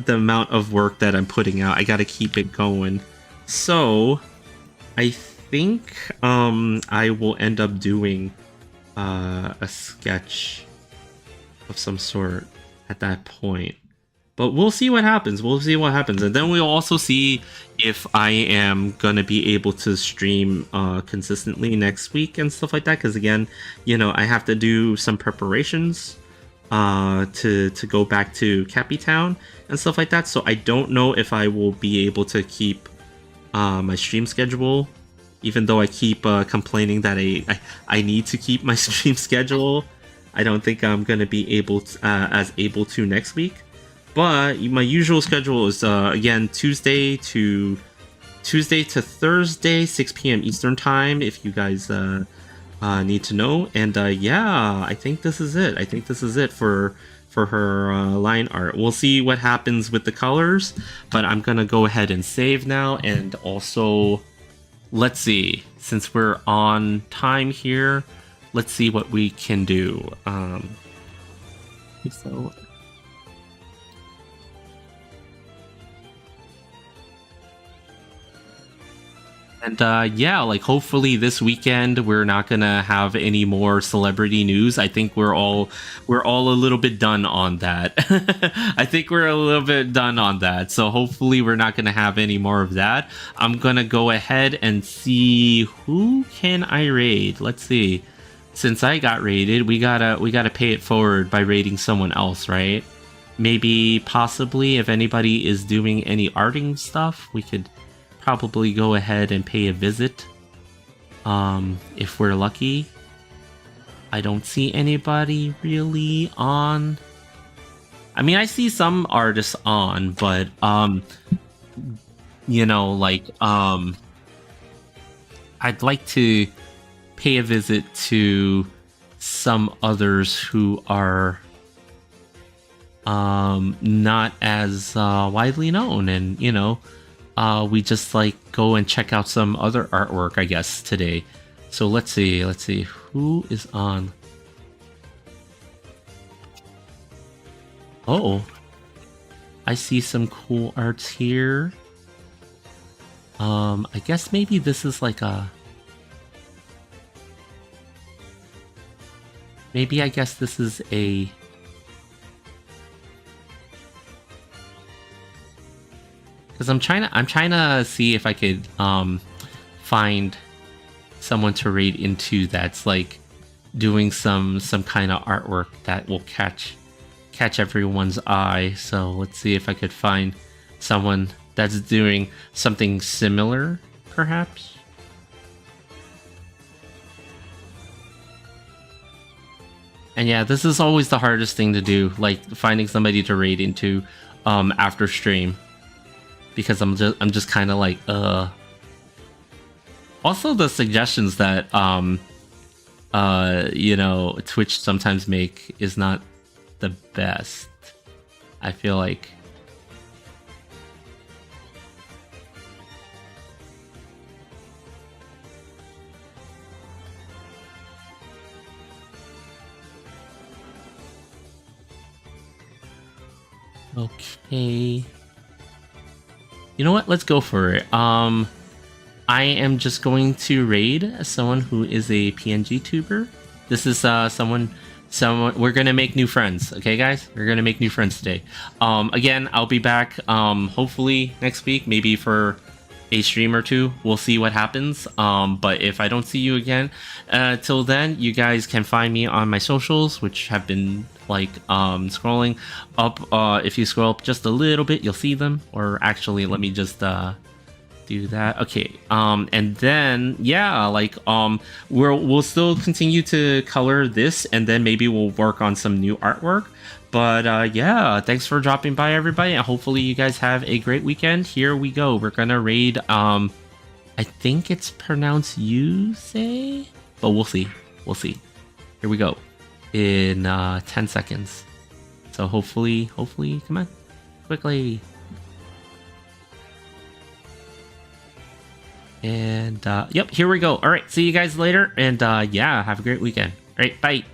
the amount of work that I'm putting out. I gotta keep it going. So I think I will end up doing a sketch of some sort at that point. But we'll see what happens. We'll see what happens. And then we'll also see if I am going to be able to stream consistently next week and stuff like that. Because again, you know, I have to do some preparations to go back to Cappy Town and stuff like that. So I don't know if I will be able to keep my stream schedule, even though I keep complaining that I need to keep my stream schedule. I don't think I'm gonna be able to next week. But my usual schedule is again Tuesday to Thursday, 6 p.m. Eastern time. If you guys need to know. And yeah, I think this is it. I think this is it for her line art. We'll see what happens with the colors, but I'm gonna go ahead and save now. And also, let's see, since we're on time here, let's see what we can do. So and yeah, like hopefully this weekend we're not gonna have any more celebrity news. I think we're all a little bit done on that. I think we're a little bit done on that. So hopefully we're not gonna have any more of that. I'm gonna go ahead and see who can I raid. Let's see. Since I got raided, we gotta pay it forward by raiding someone else, right? Maybe possibly if anybody is doing any arting stuff, we could probably go ahead and pay a visit if we're lucky. I don't see anybody really on. I mean, I see some artists on, but you know, like I'd like to pay a visit to some others who are not as widely known, and you know, we just like go and check out some other artwork, I guess, today. So let's see who is on. Oh, I see some cool arts here. I guess maybe this is like a. Maybe I guess this is a. Because I'm trying to see if I could find someone to raid into that's like doing some kind of artwork that will catch everyone's eye. So let's see if I could find someone that's doing something similar, perhaps. And yeah, this is always the hardest thing to do, like finding somebody to raid into after stream. Because I'm just kind of like Also, the suggestions that you know, Twitch sometimes make is not the best. I feel like. Okay. You know what? Let's go for it. I am just going to raid someone who is a PNG tuber. This is someone we're gonna make new friends. Okay, guys, we're gonna make new friends today. Again, I'll be back hopefully next week, maybe for a stream or two. We'll see what happens. But if I don't see you again till then, you guys can find me on my socials, which have been like scrolling up. If you scroll up just a little bit, you'll see them. Or actually, let me just do that. Okay. And then yeah, like we'll still continue to color this, and then maybe we'll work on some new artwork. But yeah, thanks for dropping by, everybody, and hopefully you guys have a great weekend. Here we go. We're gonna raid I think it's pronounced Yusei, but we'll see. Here we go in 10 seconds. So hopefully, come on, quickly. And yep, here we go. All right, see you guys later, and yeah, have a great weekend. All right, bye.